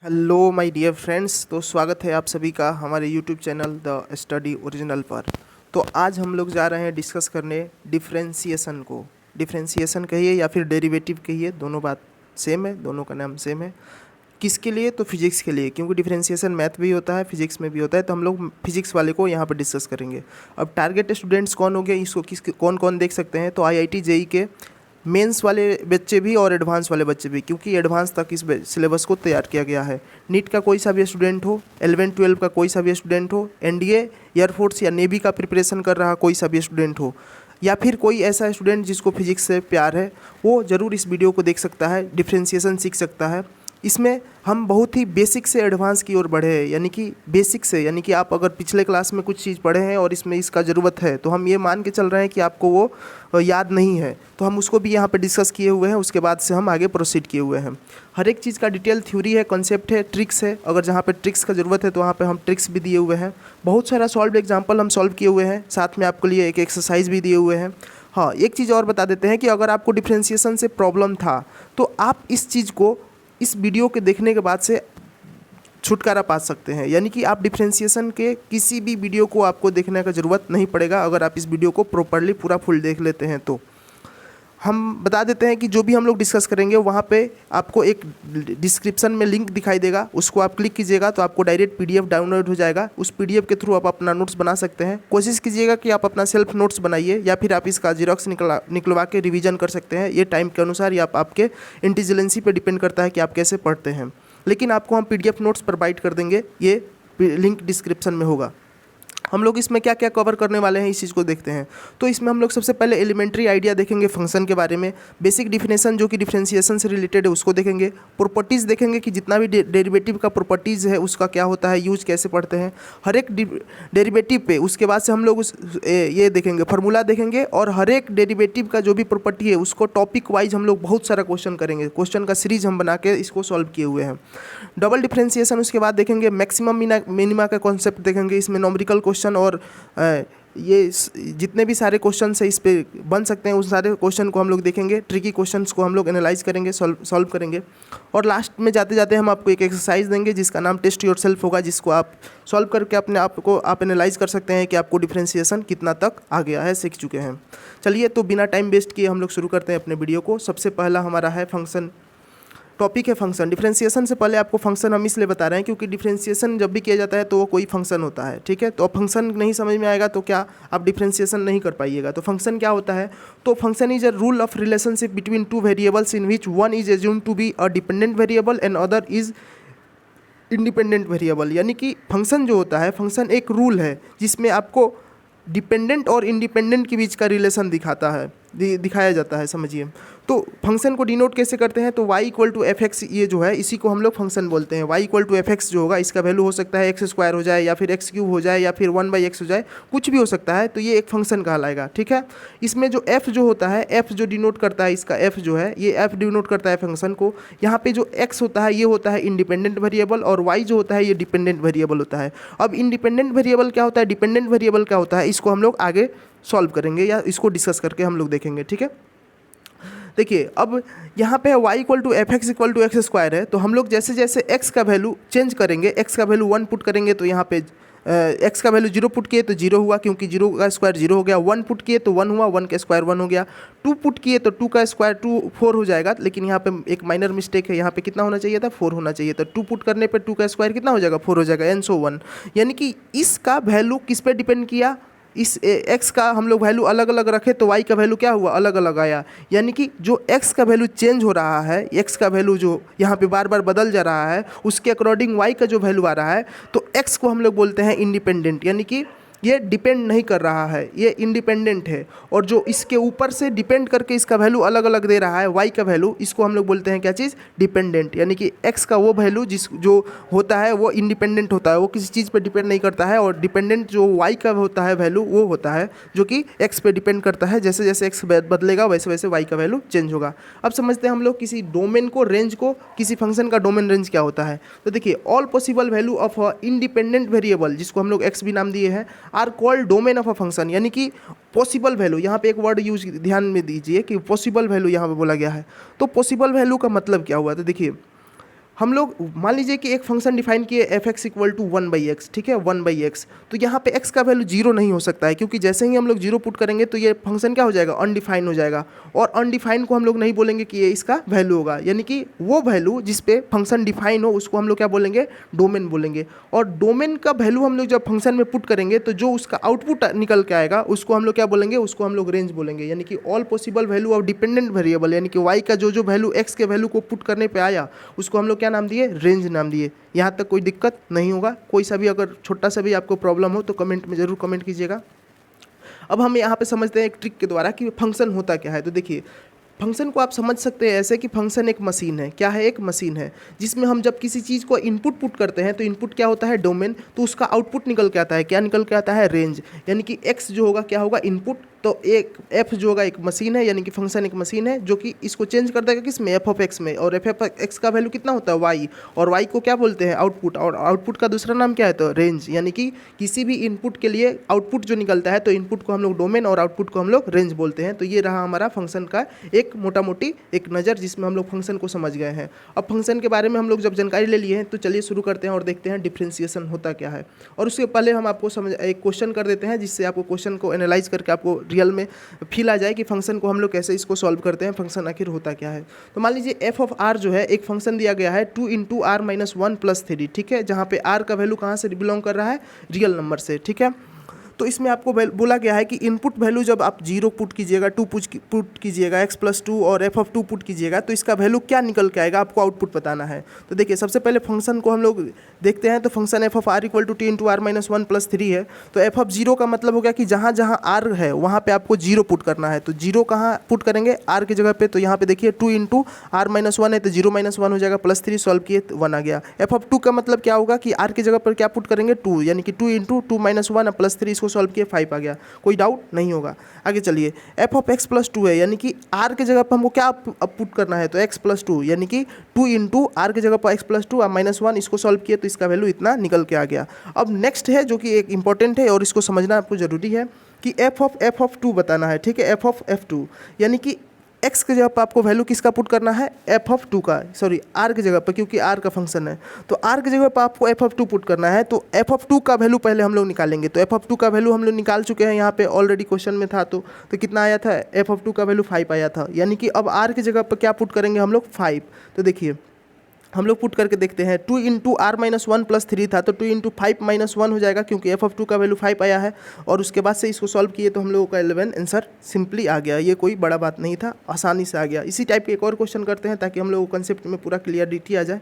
Hello my dear friends. तो स्वागत है आप सभी का हमारे YouTube channel the study original पर। तो आज हम लोग जा रहे हैं डिस्कस करने डिफरेंशिएशन को। डिफरेंशिएशन कहिए या फिर डेरिवेटिव कहिए, दोनों बात सेम है, दोनों का नाम सेम है। किसके लिए? तो फिजिक्स के लिए, क्योंकि डिफरेंशिएशन मैथ भी होता है, फिजिक्स में भी होता है। तो हम लोग फिजिक्स वाले को यहाँ पर डिस्कस करेंगे। अब टारगेट स्टूडेंट्स कौन हो गए, इसको कौन कौन देख सकते हैं? तो IIT JEE के मेंस वाले बच्चे भी और एडवांस वाले बच्चे भी, क्योंकि एडवांस तक इस सिलेबस को तैयार किया गया है। नीट का कोई सा भी स्टूडेंट हो, 11-12 का कोई सा भी स्टूडेंट हो, NDA एयरफोर्स या नेवी का प्रिपरेशन कर रहा कोई सा भी स्टूडेंट हो, या फिर कोई ऐसा स्टूडेंट जिसको फिजिक्स से प्यार है, वो ज़रूर इस वीडियो को देख सकता है, डिफ्रेंशिएशन सीख सकता है। इसमें हम बहुत ही बेसिक से एडवांस की ओर बढ़े हैं, यानी कि बेसिक से, यानी कि आप अगर पिछले क्लास में कुछ चीज़ पढ़े हैं और इसमें इसका ज़रूरत है, तो हम ये मान के चल रहे हैं कि आपको वो याद नहीं है, तो हम उसको भी यहाँ पे डिस्कस किए हुए हैं। उसके बाद से हम आगे प्रोसीड किए हुए हैं। हर एक चीज़ का डिटेल थ्योरी है, कॉन्सेप्ट है, ट्रिक्स है। अगर जहाँ पे ट्रिक्स का ज़रूरत है तो वहाँ पे हम ट्रिक्स भी दिए हुए हैं। बहुत सारा सॉल्व एग्जाम्पल हम सॉल्व किए हुए हैं, साथ में आपके लिए एक एक्सरसाइज भी दिए हुए हैं। हाँ, एक चीज़ और बता देते हैं कि अगर आपको डिफ्रेंशिएशन से प्रॉब्लम था तो आप इस चीज़ को इस वीडियो के देखने के बाद से छुटकारा पा सकते हैं, यानी कि आप डिफ्रेंशिएशन के किसी भी वीडियो को आपको देखने का ज़रूरत नहीं पड़ेगा अगर आप इस वीडियो को प्रॉपरली पूरा फुल देख लेते हैं। तो हम बता देते हैं कि जो भी हम लोग डिस्कस करेंगे वहाँ पे आपको एक डिस्क्रिप्शन में लिंक दिखाई देगा, उसको आप क्लिक कीजिएगा तो आपको डायरेक्ट PDF डाउनलोड हो जाएगा। उस PDF के थ्रू आप अपना नोट्स बना सकते हैं। कोशिश कीजिएगा कि आप अपना सेल्फ नोट्स बनाइए, या फिर आप इसका जीरोक्स निकलवा के रिवीजन कर सकते हैं। ये टाइम के अनुसार या आपके इंटेलिजेंसी पे डिपेंड करता है कि आप कैसे पढ़ते हैं, लेकिन आपको हम PDF नोट्स प्रोवाइड कर देंगे। ये लिंक डिस्क्रिप्शन में होगा। हम लोग इसमें क्या क्या कवर करने वाले हैं इस चीज़ को देखते हैं। तो इसमें हम लोग सबसे पहले एलिमेंट्री आइडिया देखेंगे फंक्शन के बारे में, बेसिक डिफिनेशन जो कि डिफरेंशिएशन से रिलेटेड है उसको देखेंगे, प्रॉपर्टीज़ देखेंगे कि जितना भी डेरिवेटिव का प्रॉपर्टीज़ है उसका क्या होता है, यूज कैसे पढ़ते हैं हर एक डेरिवेटिव पे। उसके बाद से हम लोग ये देखेंगे, फार्मूला देखेंगे, और हर एक डेरिवेटिव का जो भी प्रॉपर्टी है उसको टॉपिक वाइज हम लोग बहुत सारा क्वेश्चन करेंगे। क्वेश्चन का सीरीज हम बना के इसको सॉल्व किए हुए हैं। डबल डिफरेंशिएशन, उसके बाद देखेंगे मैक्सिमम मिनिमा का कॉन्सेप्ट देखेंगे। इसमें नॉमेरिकल क्वेश्चन और ये जितने भी सारे क्वेश्चन है इस पे बन सकते हैं, उस सारे क्वेश्चन को हम लोग देखेंगे। ट्रिकी क्वेश्चंस को हम लोग एनालाइज करेंगे, सॉल्व करेंगे। और लास्ट में जाते जाते हम आपको एक एक्सरसाइज देंगे जिसका नाम टेस्ट योरसेल्फ होगा, जिसको आप सॉल्व करके अपने आप को आप एनालाइज कर सकते हैं कि आपको डिफरेंशिएशन कितना तक आ गया है, सीख चुके हैं। चलिए, तो बिना टाइम वेस्ट किए हम लोग शुरू करते हैं अपने वीडियो को। सबसे पहला हमारा है फंक्शन, टॉपिक है फंक्शन। डिफरेंशिएशन से पहले आपको फंक्शन हम इसलिए बता रहे हैं क्योंकि डिफरेंशिएशन जब भी किया जाता है तो वो कोई फंक्शन होता है, ठीक है। तो अब फंक्शन नहीं समझ में आएगा तो क्या आप डिफरेंशिएशन नहीं कर पाइएगा। तो फंक्शन क्या होता है? तो function is a rule of relationship between two variables in which one is assumed to be a dependent variable and other is independent variable. यानी कि फंक्शन जो होता है, फंक्शन एक रूल है जिसमें आपको डिपेंडेंट और इंडिपेंडेंट के बीच का रिलेशन दिखाया जाता है, समझिए। तो फंक्शन को डिनोट कैसे करते हैं? तो y=fx, ये जो है इसी को हम लोग फंक्शन बोलते हैं। y=fx जो होगा इसका वैल्यू हो सकता है x² हो जाए, या फिर x³ हो जाए, या फिर 1/x हो जाए, कुछ भी हो सकता है। तो ये एक फंक्शन कहलाएगा, ठीक है। इसमें जो f जो होता है, f जो डिनोट करता है, इसका f जो है, ये f डिनोट करता है फंक्शन को। यहाँ पे जो x होता है ये होता है इंडिपेंडेंट वेरिएबल, और y जो होता है ये डिपेंडेंट वेरिएबल होता है। अब इंडिपेंडेंट वेरिएबल क्या होता है, डिपेंडेंट वेरिएबल क्या होता है, इसको हम लोग आगे सॉल्व करेंगे या इसको डिस्कस करके हम लोग देखेंगे, ठीक है। देखिए, अब यहाँ पे y=fx=x² है, तो हम लोग जैसे जैसे x का वैल्यू चेंज करेंगे, x का वैल्यू 1 पुट करेंगे तो यहाँ पे x का वैल्यू 0 पुट किए तो 0 हुआ, क्योंकि 0 का स्क्वायर 0 हो गया। 1 पुट किए तो 1 हुआ, 1 का स्क्वायर 1 हो गया। 2 पुट किए तो 2 का स्क्वायर 4 हो जाएगा, लेकिन यहाँ पे एक माइनर मिस्टेक है, यहाँ पे कितना होना चाहिए था, 4 होना चाहिए था। 2 पुट करने पे 2 का स्क्वायर कितना हो जाएगा, 4 हो जाएगा, एंड सो 1। यानी कि इसका वैल्यू किस पे डिपेंड किया, इस x का हम लोग वैल्यू अलग अलग रखे तो y का वैल्यू क्या हुआ, अलग अलग आया। यानी कि जो x का वैल्यू चेंज हो रहा है, x का वैल्यू जो यहाँ पे बार बार बदल जा रहा है, उसके अकॉर्डिंग y का जो वैल्यू आ रहा है, तो x को हम लोग बोलते हैं इंडिपेंडेंट। यानी कि ये डिपेंड नहीं कर रहा है, ये इंडिपेंडेंट है। और जो इसके ऊपर से डिपेंड करके इसका वैल्यू अलग अलग दे रहा है, y का वैल्यू, इसको हम लोग बोलते हैं क्या चीज़, डिपेंडेंट। यानी कि x का वो वैल्यू जो होता है वो इंडिपेंडेंट होता है, वो किसी चीज़ पे डिपेंड नहीं करता है। और डिपेंडेंट जो y का होता है वैल्यू, वो होता है जो कि x पे डिपेंड करता है। जैसे जैसे x बदलेगा वैसे वैसे y का वैल्यू चेंज होगा। अब समझते हैं हम लोग किसी डोमेन को, रेंज को, किसी फंक्शन का डोमेन रेंज क्या होता है। तो देखिए, all possible value of a independent variable, जिसको हम लोग x भी नाम दिए हैं, are called domain of a function. यानी कि पॉसिबल वैल्यू, यहाँ पे एक वर्ड यूज ध्यान में दीजिए कि पॉसिबल वैल्यू यहाँ पे बोला गया है। तो पॉसिबल वैल्यू का मतलब क्या हुआ? तो देखिए, हम लोग मान लीजिए कि एक फंक्शन डिफाइन किए F X equal to 1/x, ठीक है, 1/x। तो यहाँ पे x का वैल्यू जीरो नहीं हो सकता है, क्योंकि जैसे ही हम लोग जीरो पुट करेंगे तो ये फंक्शन क्या हो जाएगा, अनडिफाइन हो जाएगा। और अनडिफाइन को हम लोग नहीं बोलेंगे कि ये इसका वैल्यू होगा, यानी कि वो वैल्यू जिस पे फंक्शन डिफाइन हो उसको हम लोग क्या बोलेंगे, डोमेन बोलेंगे। और डोमेन का वैल्यू हम लोग जब फंक्शन में पुट करेंगे तो जो उसका आउटपुट निकल के आएगा उसको हम लोग क्या बोलेंगे, उसको हम लोग रेंज बोलेंगे। यानी कि all possible value of dependent variable, यानी कि y का जो वैल्यू x के वैल्यू को पुट करने पे आया उसको हम लोग क्या नाम दिए, रेंज नाम दिए। यहाँ तक कोई दिक्कत नहीं होगा। कोई सा भी अगर छोटा सा भी आपको प्रॉब्लम हो तो कमेंट में ज़रूर कमेंट कीजिएगा। अब हम यहाँ पे समझते हैं एक ट्रिक के द्वारा कि फंक्शन होता क्या है। तो देखिए, फंक्शन को आप समझ सकते हैं ऐसे कि फंक्शन एक मशीन है। क्या है, एक मशीन है जिसमें हम जब किसी चीज़ को इनपुट पुट करते हैं तो इनपुट क्या होता है, डोमेन, तो उसका आउटपुट निकल के आता है, क्या निकल के आता है, रेंज। यानी कि x जो होगा क्या होगा, इनपुट। तो एक f जो होगा एक मशीन है, यानी कि फंक्शन एक मशीन है जो कि इसको चेंज कर देगा किस में, f(x) में। और f(x) का वैल्यू कितना होता है, y। और y को क्या बोलते हैं, आउटपुट। और आउटपुट का दूसरा नाम क्या है, तो रेंज। यानी कि किसी भी इनपुट के लिए आउटपुट जो निकलता है तो इनपुट को हम लोग डोमेन और आउटपुट को हम लोग रेंज बोलते हैं। तो ये रहा हमारा फंक्शन का एक मोटा मोटी एक नज़र, जिसमें हम लोग फंक्शन को समझ गए हैं। अब फंक्शन के बारे में हम लोग जब जानकारी ले लिए हैं तो चलिए शुरू करते हैं और देखते हैं डिफ्रेंशिएशन होता क्या है। और उससे पहले हम आपको समझ एक क्वेश्चन कर देते हैं, जिससे आपको क्वेश्चन को एनालाइज करके आपको रियल में फील आ जाए कि फंक्शन को हम लोग कैसे इसको सॉल्व करते हैं, फंक्शन आखिर होता क्या है। तो मान लीजिए एफ ऑफ आर जो है एक फंक्शन दिया गया है 2 × r-1 + 3, ठीक है, जहाँ पे आर का वैल्यू कहाँ से बिलोंग कर रहा है, रियल नंबर से, ठीक है। तो इसमें आपको बोला गया है कि इनपुट वैल्यू जब आप 0 पुट कीजिएगा, 2 पुट कीजिएगा, x+2 और f(2) पुट कीजिएगा तो इसका वैल्यू क्या निकल के आएगा, आपको आउटपुट बताना है। तो देखिए, सबसे पहले फंक्शन को हम लोग देखते हैं। तो function f of r equal to 2 × r-1 + 3 है। तो f(0) का मतलब हो गया कि जहाँ जहाँ r है वहाँ पे आपको 0 पुट करना है। तो 0 कहाँ पुट करेंगे, r की जगह पे। तो यहाँ पे देखिए 2 × r-1 है तो 0 - 1 हो जाएगा, +3 सॉल्व किए तो 1 आ गया। f(2) का मतलब क्या होगा कि r की जगह पर क्या पुट करेंगे, 2, यानी कि 2 × 2 - 1 +3 इसको सॉल्व किए 5 आ गया। कोई डाउट नहीं होगा। आगे चलिए, f ऑफ x+2 है, यानी कि r के जगह पर हमको क्या पुट करना है, तो x+2, यानी कि 2 × r के जगह पर x+2 और -1 इसको सॉल्व किए तो इसका वैल्यू इतना निकल के आ गया। अब नेक्स्ट है जो कि एक इंपॉर्टेंट है और इसको समझना आपको जरूरी है कि f ऑफ 2 बताना है, ठीक है, f ऑफ f2, यानी कि x के जगह पर आपको वैल्यू किसका पुट करना है, f ऑफ 2 का, सॉरी r के जगह पर, क्योंकि r का फंक्शन है। तो r की जगह पर आपको f ऑफ 2 पुट करना है। तो f ऑफ 2 का वैल्यू पहले हम लोग निकालेंगे। तो f ऑफ 2 का वैल्यू हम लोग निकाल चुके हैं, यहाँ पे ऑलरेडी क्वेश्चन में था। तो कितना आया था, f ऑफ 2 का वैल्यू 5 आया था। यानी कि अब r की जगह पर क्या पुट करेंगे हम लोग, 5। तो देखिए हम लोग पुट करके देखते हैं। 2 × r-1 + 3 था तो 2 × 5 - 1 हो जाएगा, क्योंकि f ऑफ 2 का वैल्यू 5 आया है। और उसके बाद से इसको सॉल्व किए तो हम लोगों का 11 आंसर सिंपली आ गया। ये कोई बड़ा बात नहीं था, आसानी से आ गया। इसी टाइप के एक और क्वेश्चन करते हैं ताकि हम लोगों को कंसेप्ट में पूरा क्लियरिटी आ जाए।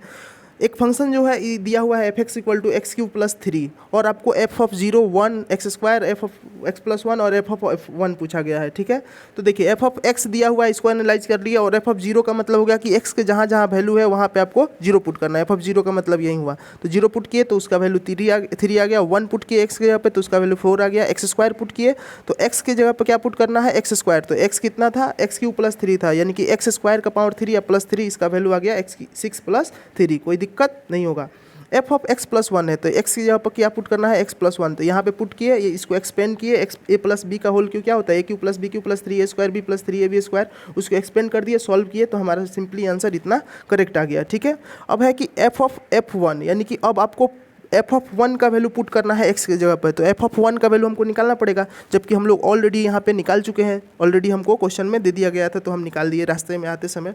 एक फंक्शन जो है दिया हुआ है f(x) इक्वल टू x³ + 3 और आपको f of 0 1 x², f of x+1 और f ऑफ f1 पूछा गया है, ठीक है। तो देखिए f ऑफ x दिया हुआ है, इसको एनालाइज कर लिया। और f ऑफ 0 का मतलब हो गया कि x के जहाँ जहाँ वैल्यू है वहाँ पे आपको 0 पुट करना है। f ऑफ 0 का मतलब यही हुआ। तो 0 पुट किए तो उसका वैल्यू 3 आ गया। 1 पुट किए x के जगह पे तो उसका वैल्यू 4 आ गया। x² पुट किए तो x के जगह पर क्या पुट करना है, x²। तो x कितना था, x³ + 3 था, यानी कि x² का पावर 3 या +3 इसका वैल्यू आ गया 6 + 3। कोई दिक्कत नहीं होगा। f ऑफ x+1 है तो x की जगह पर क्या पुट करना है, x+1। तो यहाँ पे पुट किए, ये इसको एक्सपेंड किए, a + b का होल क्यों क्या होता है, a³ + b³ + 3a² b + 3ab², उसको एक्सपेंड कर दिए, सॉल्व किए तो हमारा सिंपली आंसर इतना करेक्ट आ गया, ठीक है। अब है कि f ऑफ f1, यानी कि अब आपको f ऑफ 1 का वैल्यू पुट करना है x की जगह पर। तो f ऑफ 1 का वैल्यू हमको निकालना पड़ेगा, जबकि हम लोग ऑलरेडी यहाँ पे निकाल चुके हैं। ऑलरेडी हमको क्वेश्चन में दे दिया गया था तो हम निकाल दिए रास्ते में आते समय।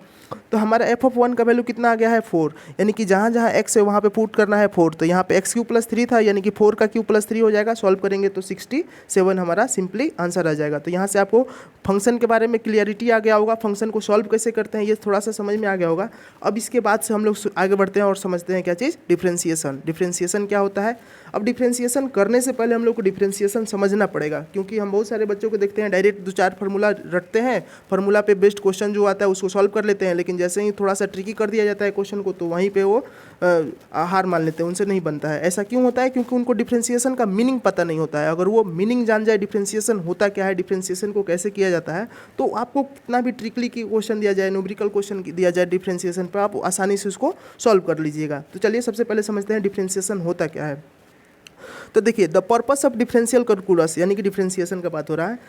तो हमारा f ऑफ 1 का वैल्यू कितना आ गया है, 4, यानी कि जहाँ जहाँ x है वहाँ पे पुट करना है 4। तो यहाँ पे x³ + 3 था, यानी कि 4 का क्यूब + 3 हो जाएगा। सॉल्व करेंगे तो 67 हमारा सिंपली आंसर आ जाएगा। तो यहाँ से आपको फंक्शन के बारे में क्लियरिटी आ गया होगा, फंक्शन को सॉल्व कैसे करते हैं ये थोड़ा सा समझ में आ गया होगा। अब इसके बाद से हम लोग आगे बढ़ते हैं और समझते हैं क्या चीज़, डिफ्रेंशिएशन। डिफ्रेंशिएशन क्या होता है। अब डिफ्रेंशिएशन करने से पहले हम लोग को डिफ्रेंशिएशन समझना पड़ेगा, क्योंकि हम बहुत सारे बच्चों को देखते हैं डायरेक्ट 2-4 फार्मूला रटते हैं, फार्मूला पे बेस्ड क्वेश्चन जो आता है उसको सॉल्व कर लेते हैं, लेकिन जैसे ही थोड़ा सा ट्रिकी कर दिया जाता है क्वेश्चन को तो वहीं पे वो हार मान लेते हैं, उनसे नहीं बनता है। ऐसा क्यों होता है, क्योंकि उनको डिफ्रेंशिएशन का मीनिंग पता नहीं होता है। अगर वो मीनिंग जान जाए, डिफ्रेंशिएशन होता क्या है, डिफ्रेंशिएशन को कैसे किया जाता है, तो आपको कितना भी ट्रिकली की क्वेश्चन दिया जाए, न्यूमेरिकल क्वेश्चन दिया जाए डिफ्रेंशिएशन पर, आप आसानी से उसको सॉल्व कर लीजिएगा। तो चलिए सबसे पहले समझते हैं डिफ्रेंशिएशन होता क्या है। तो देखिए the purpose of differential calculus यानी कि डिफरेंशिएशन का बात हो रहा है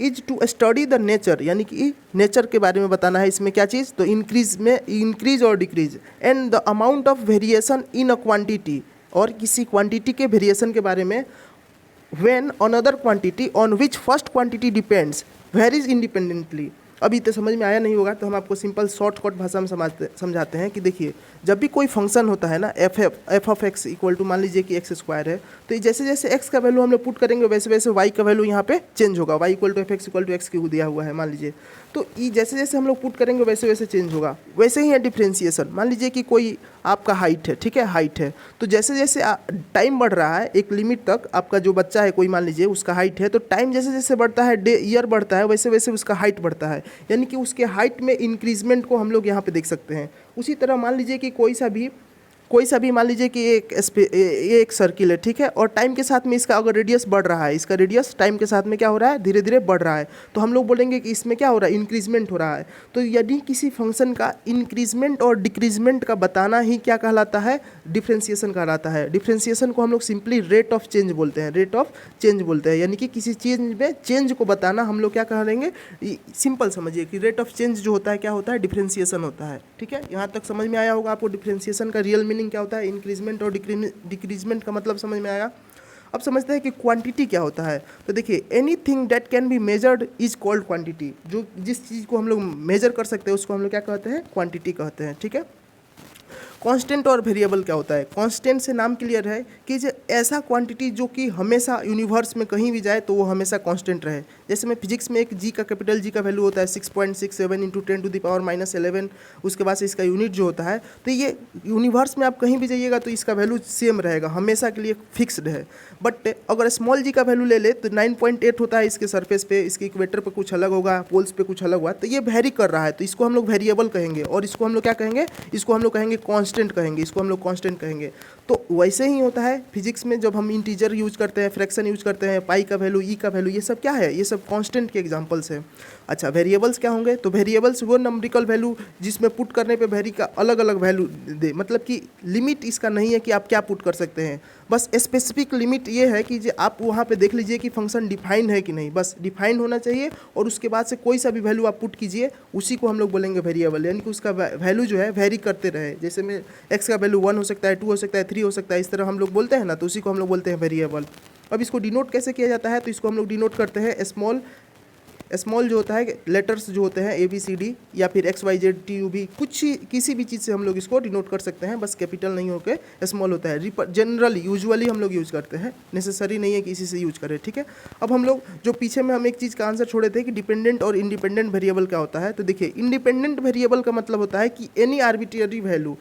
is to study the nature, यानी कि नेचर के बारे में बताना है। इसमें क्या चीज़, तो इंक्रीज और decrease and the amount of variation in a quantity, और किसी क्वांटिटी के वेरिएशन के बारे में when another quantity on which first quantity depends varies independently। अभी तो समझ में आया नहीं होगा, तो हम आपको सिंपल शॉर्टकट भाषा में समझाते हैं कि देखिए जब भी कोई फंक्शन होता है ना F of X equal to मान लीजिए कि एक्स स्क्वायर है, तो ये जैसे जैसे एक्स का वैल्यू हम लोग पुट करेंगे वैसे वैसे वाई का वैल्यू यहाँ पे चेंज होगा। Y equal to F X equal to x cube दिया हुआ है मान लीजिए, तो ये जैसे जैसे हम लोग पुट करेंगे वैसे वैसे चेंज होगा। वैसे ही है डिफ्रेंसिएशन। मान लीजिए कि कोई आपका हाइट है, ठीक है, हाइट है, तो जैसे जैसे टाइम बढ़ रहा है एक लिमिट तक, आपका जो बच्चा है कोई मान लीजिए उसका हाइट है, तो टाइम जैसे जैसे बढ़ता है, ईयर बढ़ता है, वैसे वैसे उसका हाइट बढ़ता है, यानी कि उसके हाइट में इंक्रीजमेंट को हम लोग यहाँ पे देख सकते हैं। उसी तरह मान लीजिए कि कोई सा भी मान लीजिए कि ये एक सर्किल है, ठीक है, और टाइम के साथ में इसका अगर रेडियस बढ़ रहा है, इसका रेडियस टाइम के साथ में क्या हो रहा है, धीरे धीरे बढ़ रहा है, तो हम लोग बोलेंगे कि इसमें क्या हो रहा है, इंक्रीजमेंट हो रहा है। तो यदि किसी फंक्शन का इंक्रीजमेंट और डिक्रीजमेंट का बताना ही क्या कहलाता है, डिफ्रेंसिएशन कहलाता है। डिफ्रेंसिएशन को हम लोग सिंपली रेट ऑफ चेंज बोलते हैं, रेट ऑफ चेंज बोलते हैं, यानी कि किसी चीज़ में चेंज को बताना हम लोग क्या कहेंगे, सिंपल समझिए कि रेट ऑफ चेंज जो होता है क्या होता है, डिफ्रेंसिएशन होता है। ठीक है, यहाँ तक समझ में आया होगा आपको डिफ्रेंसिएशन का रियल मीनिंग क्या होता है, इंक्रीजमेंट और डिक्रीजमेंट का मतलब समझ में आया। अब समझते हैं कि क्वांटिटी क्या होता है। तो देखिए anything that can be measured is called quantity. जो जिस चीज़ को हम लोग मेजर कर सकते हैं उसको हम लोग क्या कहते हैं, क्वांटिटी कहते हैं। ठीक है, कांस्टेंट और वेरिएबल क्या होता है। कांस्टेंट से नाम क्लियर है कि जो ऐसा क्वांटिटी जो कि हमेशा यूनिवर्स में कहीं भी जाए तो वो हमेशा कांस्टेंट रहे। जैसे में फिजिक्स में एक जी का कैपिटल जी का वैल्यू होता है 6.67 इंटू 10⁻⁻11, उसके बाद से इसका यूनिट जो होता है, तो ये यूनिवर्स में आप कहीं भी जाइएगा तो इसका वैल्यू सेम रहेगा, हमेशा के लिए फिक्स्ड है। बट अगर स्मॉल जी का वैल्यू ले ले तो 9.8 होता है इसके सरफेस पे, इसके इक्वेटर पे कुछ अलग होगा, पोल्स पे कुछ अलग हुआ, तो ये वेरी कर रहा है, तो इसको हम लोग वेरिएबल कहेंगे। और इसको हम लोग क्या कहेंगे, इसको हम लोग कहेंगे कांस्टेंट कहेंगे, इसको हम लोग कांस्टेंट कहेंगे। तो वैसे ही होता है फिजिक्स में जब हम इंटीजर यूज करते हैं, फ्रैक्शन यूज करते हैं, पाई का वैल्यू, ई का वैल्यू, ये सब क्या है, ये सब कांस्टेंट के एग्जांपल्स हैं। अच्छा, वेरिएबल्स क्या होंगे, तो वेरिएबल्स वो नंबरिकल वैल्यू जिसमें पुट करने पे वेरी का अलग अलग वैल्यू दे, मतलब कि लिमिट इसका नहीं है कि आप क्या पुट कर सकते हैं, बस स्पेसिफिक लिमिट ये है कि आप वहाँ पे देख लीजिए कि फंक्शन डिफाइन है कि नहीं, बस डिफाइन होना चाहिए, और उसके बाद से कोई सा भी वैल्यू आप पुट कीजिए उसी को हम लोग बोलेंगे वेरिएबल, यानी कि उसका वैल्यू जो है वेरी करते रहे। जैसे में एक्स का वैल्यू 1 हो सकता है, 2 हो सकता है, 3 हो सकता है, इस तरह हम लोग बोलते हैं ना, तो उसी को हम लोग बोलते हैं वेरिएबल। अब इसको डिनोट कैसे किया जाता है, तो इसको हम लोग डिनोट करते हैं स्मॉल जो होता है, लेटर्स जो होते हैं ABCD या फिर XYZ TUV, कुछ किसी भी चीज़ से हम लोग इसको डिनोट कर सकते हैं, बस कैपिटल नहीं होकर स्मॉल होता है। जनरली यूजुअली हम लोग यूज़ करते हैं, नेसेसरी नहीं है कि इसी से यूज करें। ठीक है, अब हम लोग जो पीछे में हम एक चीज़ का आंसर छोड़े थे कि डिपेंडेंट और इंडिपेंडेंट वेरिएबल क्या होता है, तो देखिए इंडिपेंडेंट वेरिएबल का मतलब होता है कि any arbitrary value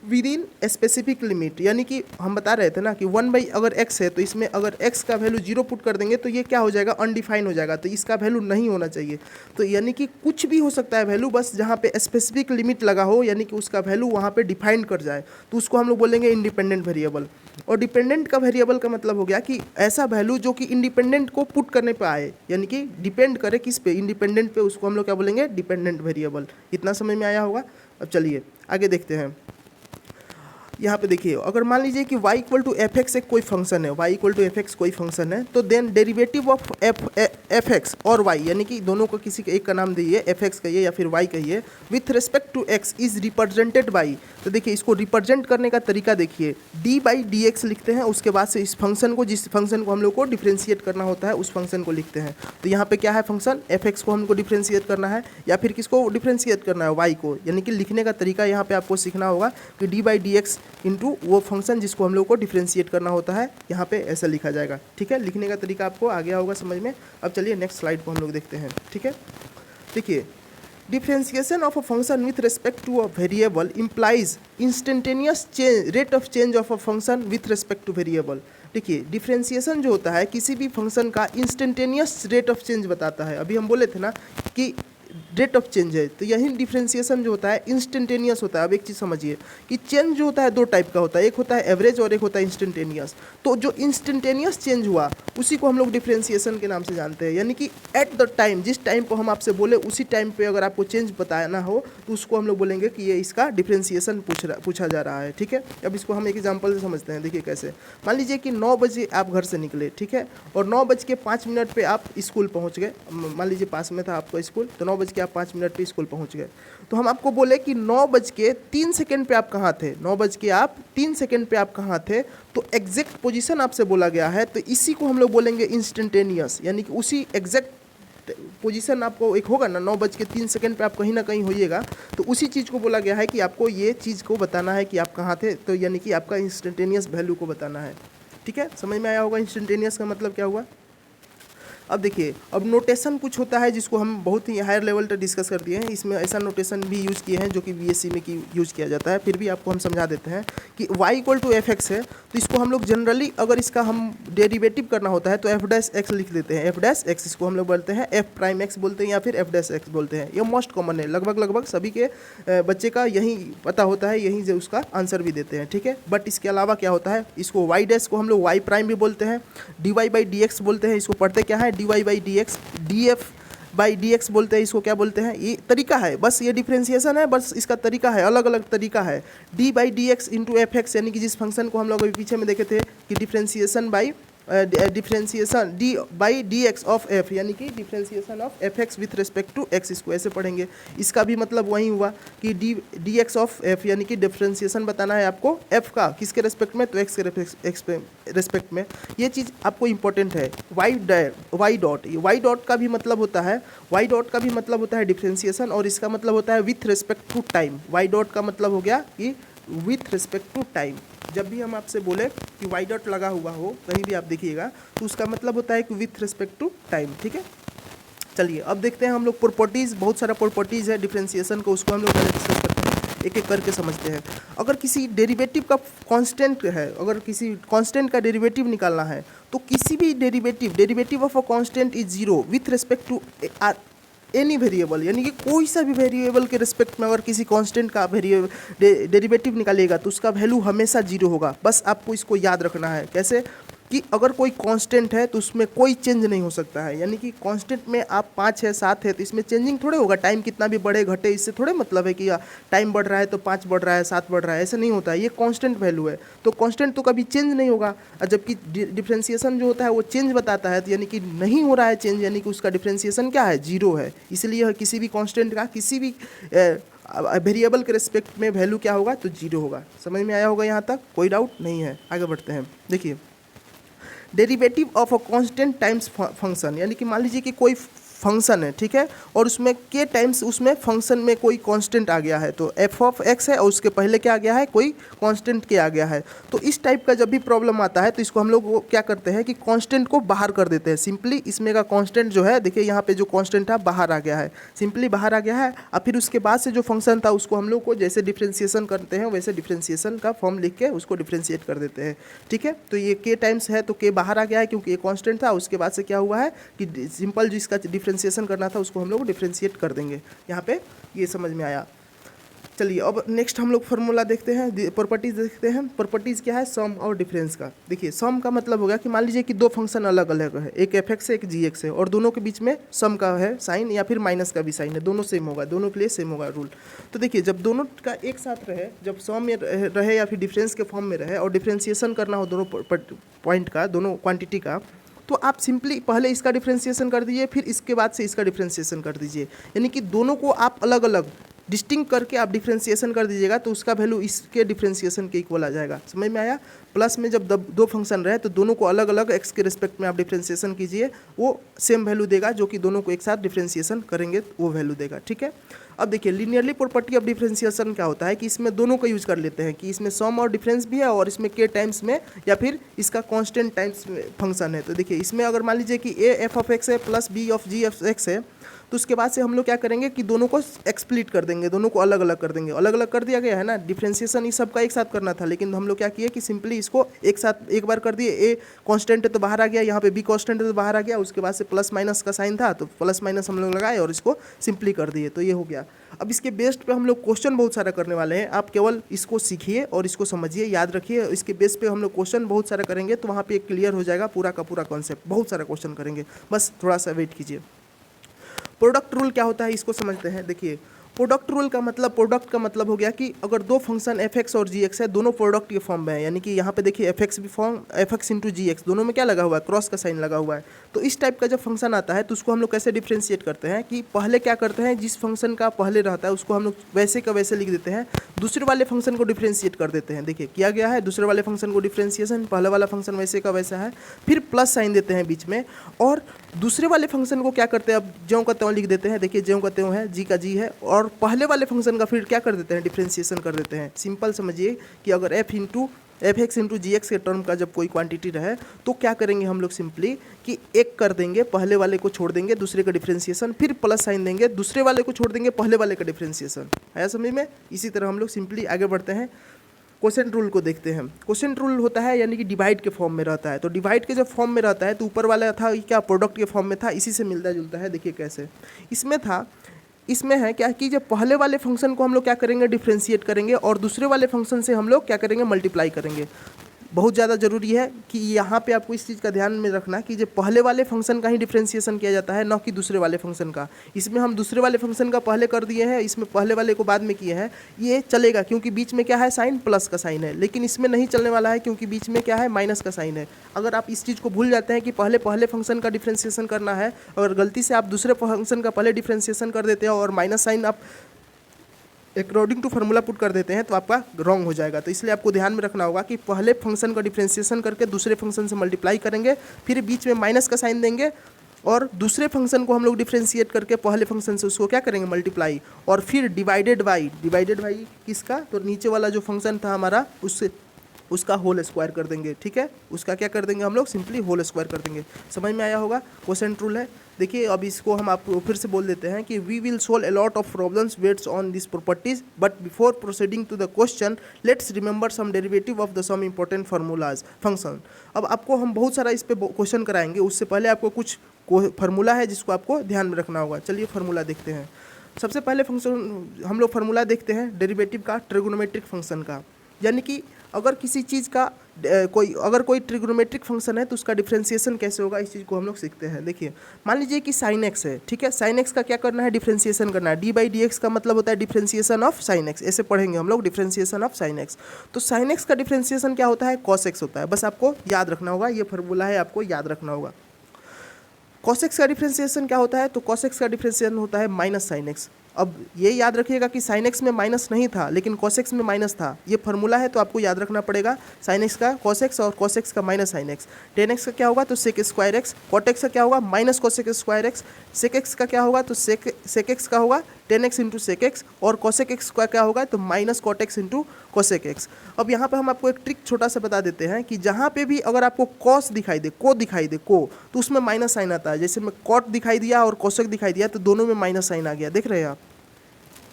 with in specific limit, यानी कि हम बता रहे थे ना कि 1 अगर x है तो इसमें अगर x का वैल्यू 0 पुट कर देंगे तो ये क्या हो जाएगा, अनडिफाइन हो जाएगा, तो इसका वैल्यू नहीं होना चाहिए। तो यानी कि कुछ भी हो सकता है वैल्यू, बस जहाँ पे स्पेसिफिक लिमिट लगा हो, यानी कि उसका वैल्यू वहाँ पे डिफाइन कर जाए, तो उसको हम लोग बोलेंगे इंडिपेंडेंट वेरिएबल। और डिपेंडेंट का वेरिएबल का मतलब हो गया कि ऐसा वैल्यू जो कि इंडिपेंडेंट को पुट करने पर आए, यानी कि डिपेंड करे किस पे, इंडिपेंडेंट पे, उसको हम लोग क्या बोलेंगे, डिपेंडेंट वेरिएबल। इतना समझ में आया होगा। अब चलिए आगे देखते हैं। यहाँ पे देखिए अगर मान लीजिए कि y equal to F x एक कोई फंक्शन है, y equal to F x कोई फंक्शन है, तो then derivative of f x और y, यानी कि दोनों को किसी एक का नाम दीजिए, एफ एक्स कहिए या फिर y कहिए, with respect to x is represented by. तो देखिए इसको रिप्रेजेंट करने का तरीका देखिए, d/dx लिखते हैं, उसके बाद से इस फंक्शन को, जिस फंक्शन को हम लोग को डिफ्रेंशिएट करना होता है उस फंक्शन को लिखते हैं। तो यहाँ पे क्या है फंक्शन, एफ एक्स को हमको डिफ्रेंशिएट करना है या फिर किसको डिफ्रेंशिएट करना है, y को, यानी कि लिखने का तरीका यहाँ पे आपको सीखना होगा कि d/dx इंटू वो फंक्शन जिसको हम लोग को डिफ्रेंशिएट करना होता है, यहाँ पे ऐसा लिखा जाएगा। ठीक है, लिखने का तरीका आपको आ गया होगा समझ में। अब चलिए नेक्स्ट स्लाइड को हम लोग देखते हैं। ठीक है, देखिए differentiation of a function with respect to a variable implies instantaneous rate of change of a function with respect to variable. देखिए डिफ्रेंशिएशन जो होता है किसी भी फंक्शन का इंस्टेंटेनियस रेट ऑफ चेंज बताता है। अभी हम बोले थे ना कि रेट ऑफ चेंज है। तो यही डिफ्रेंसिएशन जो होता है इंस्टेंटेनियस होता है। अब एक चीज़ समझिए कि चेंज जो होता है दो टाइप का होता है, एक होता है एवरेज और एक होता है इंस्टेंटेनियस। तो जो इंस्टेंटेनियस चेंज हुआ उसी को हम लोग डिफ्रेंसिएशन के नाम से जानते हैं। यानी कि एट द टाइम, जिस टाइम को हम आपसे बोले उसी टाइम पे अगर आपको चेंज बताना हो तो उसको हम लोग बोलेंगे कि ये इसका डिफ्रेंसिएशन पूछा जा रहा है। ठीक है, अब इसको हम एक एग्जांपल से समझते हैं। देखिए कैसे, मान लीजिए कि 9 बजे आप घर से निकले, ठीक है, और 9:05 पे आप स्कूल पहुंच गए। मान लीजिए पास में था आपका स्कूल, तो 9:05 पे स्कूल पहुंच गए। तो हम आपको बोले कि 9:03 पे आप कहाँ थे, 9:03 पे आप कहाँ थे, तो एग्जैक्ट पोजीशन आपसे बोला गया है। तो इसी को हम लोग बोलेंगे इंस्टेंटेनियस, यानी कि उसी एग्जैक्ट पोजीशन आपको एक होगा ना, 9:03 पे आप कहीं ना कहीं होइएगा, तो उसी चीज़ को बोला गया है कि आपको ये चीज़ को बताना है कि आप कहाँ थे। तो यानी कि आपका इंस्टेंटेनियस वैल्यू को बताना है। ठीक है, समझ में आया होगा इंस्टेंटेनियस का मतलब क्या हुआ। अब देखिए, अब नोटेशन कुछ होता है जिसको हम बहुत ही हायर लेवल तक डिस्कस कर दिए हैं। इसमें ऐसा नोटेशन भी यूज़ किए हैं जो कि बीएससी में यूज़ किया जाता है, फिर भी आपको हम समझा देते हैं कि y = fx है। तो इसको हम लोग जनरली अगर इसका हम डेरिवेटिव करना होता है तो f'(x) लिख देते हैं। f'(x) इसको हम लोग बोलते हैं f'(x) बोलते हैं या फिर f'(x) बोलते हैं। ये मोस्ट कॉमन है, लगभग सभी के बच्चे का यही पता होता है, यही जो उसका आंसर भी देते हैं। ठीक है, बट इसके अलावा क्या होता है, इसको y' को हम लोग y' भी बोलते हैं, dy/dx बोलते हैं। इसको पढ़ते क्या है, dy/dx, df/dx बोलते हैं। इसको क्या बोलते हैं, ये तरीका है, बस ये डिफ्रेंसिएशन है, बस इसका तरीका है, अलग अलग तरीका है। d/dx इंटू fx, यानी कि जिस फंक्शन को हम लोग अभी पीछे में देखे थे कि डिफ्रेंसिएशन d/dx ऑफ f, यानी कि differentiation of fx with respect to x, इसको ऐसे पढ़ेंगे। इसका भी मतलब वही हुआ कि dx ऑफ f, यानी कि डिफ्रेंसिएशन बताना है आपको f का, किसके रेस्पेक्ट में, तो x के रेस्पेक्ट में। ये चीज़ आपको इंपॉर्टेंट है। y डॉट का भी मतलब होता है डिफ्रेंसिएशन, और इसका मतलब होता है with respect to time. y dot का मतलब हो गया कि विथ रिस्पेक्ट टू टाइम। जब भी हम आपसे बोले कि y डॉट लगा हुआ हो कहीं भी आप देखिएगा तो उसका मतलब होता है कि विथ रिस्पेक्ट टू टाइम। ठीक है, चलिए अब देखते हैं हम लोग प्रॉपर्टीज़, बहुत सारा प्रॉपर्टीज़ है डिफरेंशिएशन को, उसको हम लोग पहले डिस्कस करते हैं, एक एक करके समझते हैं। अगर किसी डेरिवेटिव का कांस्टेंट है, अगर किसी कांस्टेंट का डेरिवेटिव निकालना है तो किसी भी derivative of a constant is zero with respect to any variable, यानी कि कोई सा भी वेरिएबल के रिस्पेक्ट में अगर किसी कांस्टेंट का डेरिवेटिव निकालेगा तो उसका वैल्यू हमेशा जीरो होगा। बस आपको इसको याद रखना है। कैसे कि अगर कोई कांस्टेंट है तो उसमें कोई चेंज नहीं हो सकता है, यानी कि कांस्टेंट में आप 5 है 7 है तो इसमें चेंजिंग थोड़े होगा। टाइम कितना भी बढ़े घटे इससे थोड़े मतलब है कि टाइम बढ़ रहा है तो 5 बढ़ रहा है 7 बढ़ रहा है, ऐसे नहीं होता है। ये कांस्टेंट वैल्यू है तो कांस्टेंट तो कभी चेंज नहीं होगा। और जबकि डिफ्रेंसिएशन जो होता है वो चेंज बताता है, तो यानी कि नहीं हो रहा है चेंज, यानी कि उसका डिफ्रेंसिएशन क्या है, जीरो है। इसलिए किसी भी कांस्टेंट का किसी भी वेरिएबल के रिस्पेक्ट में वैल्यू क्या होगा, तो जीरो होगा। समझ में आया होगा यहाँ तक, कोई डाउट नहीं है। आगे बढ़ते हैं। देखिए, derivative of a constant times function, यानी कि मान लीजिए कि कोई फंक्शन है, ठीक है, और उसमें के टाइम्स उसमें फंक्शन में कोई कांस्टेंट आ गया है, तो एफ ऑफ एक्स है और उसके पहले क्या आ गया है, कोई कांस्टेंट के आ गया है। तो इस टाइप का जब भी प्रॉब्लम आता है तो इसको हम लोग वो क्या करते हैं कि कांस्टेंट को बाहर कर देते हैं। सिंपली इसमें का कांस्टेंट जो है, देखिए यहाँ पे जो कांस्टेंट था बाहर आ गया है, सिंपली बाहर आ गया है। और फिर उसके बाद से जो फंक्शन था उसको हम लोग को जैसे डिफ्रेंसिएशन करते हैं वैसे डिफ्रेंसिएशन का फॉर्म लिख के उसको डिफ्रेंशिएट कर देते हैं। ठीक है, तो ये के टाइम्स है तो के बाहर आ गया है क्योंकि ये कांस्टेंट था। उसके बाद से क्या हुआ है कि सिंपल जो इसका डिफ्रेंसिएशन करना था उसको हम लोग डिफ्रेंशिएट कर देंगे। यहाँ पे ये समझ में आया। चलिए अब नेक्स्ट हम लोग फार्मूला देखते हैं, प्रॉपर्टीज देखते हैं। प्रॉपर्टीज क्या है, सम और डिफरेंस का। देखिए सम का मतलब हो गया कि मान लीजिए कि दो फंक्शन अलग अलग है, एक एफ एक्स है एक जी एक्स है, और दोनों के बीच में सम का है साइन या फिर माइनस का भी साइन है, दोनों सेम होगा, दोनों के लिए सेम होगा रूल। तो देखिए जब दोनों का एक साथ रहे, जब सम में रहे या फिर डिफरेंस के फॉर्म में रहे और डिफ्रेंसिएशन करना हो दोनों पॉइंट का, दोनों क्वांटिटी का, तो आप सिंपली पहले इसका डिफ्रेंसिएशन कर दीजिए फिर इसके बाद से इसका डिफ्रेंसिएशन कर दीजिए, यानी कि दोनों को आप अलग अलग डिस्टिंग करके आप डिफ्रेंसिएशन कर दीजिएगा तो उसका वैल्यू इसके डिफ्रेंसिएशन के इक्वल आ जाएगा। समझ में आया। प्लस में जब दो फंक्शन रहे तो दोनों को अलग अलग एक्स के रिस्पेक्ट में आप डिफ्रेंसिएशन कीजिए, वो सेम वैल्यू देगा जो कि दोनों को एक साथ डिफ्रेंसिएशन करेंगे वो वैल्यू देगा। ठीक है, अब देखिए लीनियरली प्रॉपर्टी ऑफ डिफरेंशिएशन क्या होता है कि इसमें दोनों का यूज कर लेते हैं कि इसमें सम और डिफरेंस भी है और इसमें के टाइम्स में या फिर इसका कांस्टेंट टाइम्स फंक्शन है। तो देखिए इसमें अगर मान लीजिए कि ए एफ ऑफ एक्स है plus b of g f x है, तो उसके बाद से हम लोग क्या करेंगे कि दोनों को एक्सप्लिट कर देंगे, दोनों को अलग अलग कर देंगे। अलग अलग कर दिया गया है ना, डिफरेंशिएशन इस सब का एक साथ करना था, लेकिन हम लोग क्या किए कि सिंपली इसको एक साथ एक बार कर दिए। ए कांस्टेंट है तो बाहर आ गया, यहाँ पे बी कांस्टेंट है तो बाहर आ गया, उसके बाद से प्लस माइनस का साइन था तो प्लस माइनस हम लोग लगाए और इसको सिंपली कर दिए, तो ये हो गया। अब इसके बेस्ड पे हम लोग क्वेश्चन बहुत सारा करने वाले हैं, आप केवल इसको सीखिए और इसको समझिए, याद रखिए। इसके बेस पे हम लोग क्वेश्चन बहुत सारा करेंगे, तो वहाँ पे क्लियर हो जाएगा पूरा का पूरा कॉन्सेप्ट। बहुत सारा क्वेश्चन करेंगे, बस थोड़ा सा वेट कीजिए। प्रोडक्ट रूल क्या होता है इसको समझते हैं। देखिए प्रोडक्ट रूल का मतलब, प्रोडक्ट का मतलब हो गया कि अगर दो फंक्शन एफ एक्स और जी एक्स है, दोनों प्रोडक्ट के फॉर्म में है, यानी कि यहाँ पे देखिए एफ एक्स भी फॉर्म, एफ एक्स इंटू जी एक्स, दोनों में क्या लगा हुआ है, क्रॉस का साइन लगा हुआ है। तो इस टाइप का जब फंक्शन आता है तो उसको हम लोग कैसे डिफ्रेंशिएट करते हैं कि पहले क्या करते हैं, जिस फंक्शन का पहले रहता है उसको हम लोग वैसे का वैसे लिख देते हैं, दूसरे वाले फंक्शन को डिफ्रेंशिएट कर देते हैं। देखिए किया गया है, दूसरे वाले फंक्शन को डिफ्रेंशिएशन, पहले वाला फंक्शन वैसे का वैसा है, फिर प्लस साइन देते हैं बीच में, और दूसरे वाले फंक्शन को क्या करते हैं, अब ज्यों का त्यों लिख देते हैं। देखिए ज्यों का त्यों है, जी का जी है, और पहले वाले फंक्शन का फिर क्या कर देते हैं, डिफ्रेंशिएशन कर देते हैं। सिंपल समझिए कि अगर एफ एक्स इंटू जी एक्स के टर्म का जब कोई क्वांटिटी रहे तो क्या करेंगे हम लोग, सिंपली कि एक कर देंगे, पहले वाले को छोड़ देंगे, दूसरे का डिफ्रेंशिएशन, फिर प्लस साइन देंगे, दूसरे वाले को छोड़ देंगे, पहले वाले का डिफ्रेंशिएशन। आया समझ में। इसी तरह हम लोग सिंपली आगे बढ़ते हैं, क्वोशेंट रूल को देखते हैं। क्वोशेंट रूल होता है यानी कि डिवाइड के फॉर्म में रहता है। तो डिवाइड के जब फॉर्म में रहता है तो ऊपर वाला था क्या, प्रोडक्ट के फॉर्म में था, इसी से मिलता जुलता है। देखिए कैसे इसमें था, इसमें है क्या कि जब पहले वाले फंक्शन को हम लोग क्या करेंगे, डिफ्रेंशिएट करेंगे, और दूसरे वाले फंक्शन से हम लोग क्या करेंगे, मल्टीप्लाई करेंगे। बहुत ज़्यादा ज़रूरी है कि यहाँ पे आपको इस चीज़ का ध्यान में रखना कि जब पहले वाले फंक्शन का ही डिफ्रेंशिएशन किया जाता है, न कि दूसरे वाले फंक्शन का। इसमें हम दूसरे वाले फंक्शन का पहले कर दिए हैं, इसमें पहले वाले को बाद में किए हैं, ये चलेगा क्योंकि बीच में क्या है, साइन प्लस का साइन है। लेकिन इसमें नहीं चलने वाला है क्योंकि बीच में क्या है, माइनस का साइन है। अगर आप इस चीज़ को भूल जाते हैं कि पहले फंक्शन का डिफ्रेंशिएशन करना है, और गलती से आप दूसरे फंक्शन का पहले डिफ्रेंशिएशन कर देते हैं और माइनस साइन आप अकॉर्डिंग टू फार्मूला पुट कर देते हैं, तो आपका रॉन्ग हो जाएगा। तो इसलिए आपको ध्यान में रखना होगा कि पहले फंक्शन का डिफ्रेंशिएशन करके दूसरे फंक्शन से मल्टीप्लाई करेंगे, फिर बीच में माइनस का साइन देंगे, और दूसरे फंक्शन को हम लोग डिफ्रेंशिएट करके पहले फंक्शन से उसको क्या करेंगे, मल्टीप्लाई, और फिर डिवाइडेड बाई किसका, तो नीचे वाला जो फंक्शन था हमारा उसका होल स्क्वायर कर देंगे। ठीक है, उसका क्या कर देंगे हम लोग, सिंपली होल स्क्वायर कर देंगे। समझ में आया होगा, क्वोशेंट रूल है। देखिए अब इसको हम आपको फिर से बोल देते हैं कि we will solve a lot of problems based on this properties, but before proceeding to the question let's remember some derivative of the some important formulas function. अब आपको हम बहुत सारा इस पे क्वेश्चन कराएंगे, उससे पहले आपको कुछ फार्मूला है जिसको आपको ध्यान में रखना होगा। चलिए फार्मूला देखते हैं। सबसे पहले फंक्शन हम लोग फार्मूला देखते हैं डेरिवेटिव का, ट्रिगोनोमेट्रिक फंक्शन का। यानी कि अगर किसी चीज़ का अगर कोई ट्रिगोनोमेट्रिक फंक्शन है तो उसका डिफ्रेंशिएशन कैसे होगा, इस चीज़ को हम लोग सीखते हैं। देखिए मान लीजिए कि साइन एक्स है, ठीक है, साइन एक्स का क्या करना है, डिफ्रेंशिएशन करना है। डी बाई डी एक्स का मतलब होता है डिफ्रेंशिएशन ऑफ साइन एक्स, ऐसे पढ़ेंगे हम लोग, डिफ्रेंशिएशन ऑफ साइन एक्स। तो साइन एक्स का डिफ्रेंशिएशन क्या होता है, कॉस एक्स होता है। बस आपको याद रखना होगा, ये फार्मूला है, आपको याद रखना होगा। कॉस एक्स का डिफ्रेंशिएशन क्या होता है, तो कॉस एक्स का डिफ्रेंशिएशन होता है माइनस साइन एक्स। अब ये याद रखिएगा कि साइन एक्स में माइनस नहीं था लेकिन कॉस एक्स में माइनस था। ये फार्मूला है तो आपको याद रखना पड़ेगा, साइन एक्स का कॉस एक्स और कॉस एक्स का minus sine x. Tan x का क्या होगा, तो sec square x. Cot x का क्या होगा, minus cosec square x. Sec x का क्या होगा, तो सेक एक्स का होगा tan x into sec x, और कॉसेक एक्स का क्या होगा, तो minus cot x into cosec x. अब यहाँ पे हम आपको एक ट्रिक छोटा सा बता देते हैं कि जहाँ पे भी अगर आपको कॉस दिखाई दे, को तो उसमें माइनस साइन आता है। जैसे में कॉट दिखाई दिया और कॉसेक दिखाई दिया तो दोनों में माइनस साइन आ गया, देख रहे हैं आप।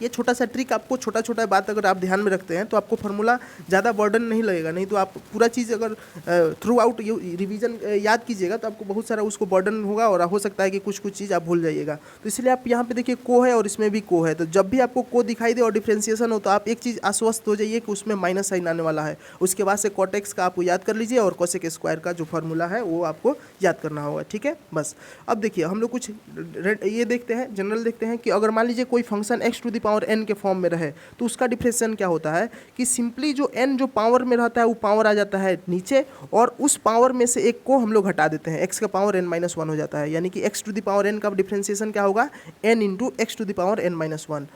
ये छोटा सा ट्रिक, आपको छोटा छोटा बात अगर आप ध्यान में रखते हैं तो आपको फार्मूला ज़्यादा बर्डन नहीं लगेगा। नहीं तो आप पूरा चीज़ अगर थ्रू आउट रिवीजन याद कीजिएगा तो आपको बहुत सारा उसको बर्डन होगा और हो सकता है कि कुछ चीज़ आप भूल जाइएगा। तो इसलिए आप यहाँ पे देखिए को है और इसमें भी को है, तो जब भी आपको को दिखाई दे और डिफ्रेंशिएशन हो तो आप एक चीज़ आश्वस्त हो जाइए कि उसमें माइनस साइन आने वाला है। उसके बाद से कॉट एक्स का आपको याद कर लीजिए और कॉसेक स्क्वायर का जो फार्मूला है वो आपको याद करना होगा। ठीक है, बस। अब देखिए हम लोग कुछ ये देखते हैं, जनरल देखते हैं कि अगर मान लीजिए कोई function x to the power n के फॉर्म में रहे तो उसका डिफरेंशिएशन क्या होता है कि सिंपली जो n जो पावर में रहता है वो पावर आ जाता है नीचे, और उस पावर में से एक को हम लोग हटा देते हैं, x का पावर n-1 हो जाता है। यानी कि x to the power n का डिफरेंशिएशन क्या होगा, n into x to the power n-1।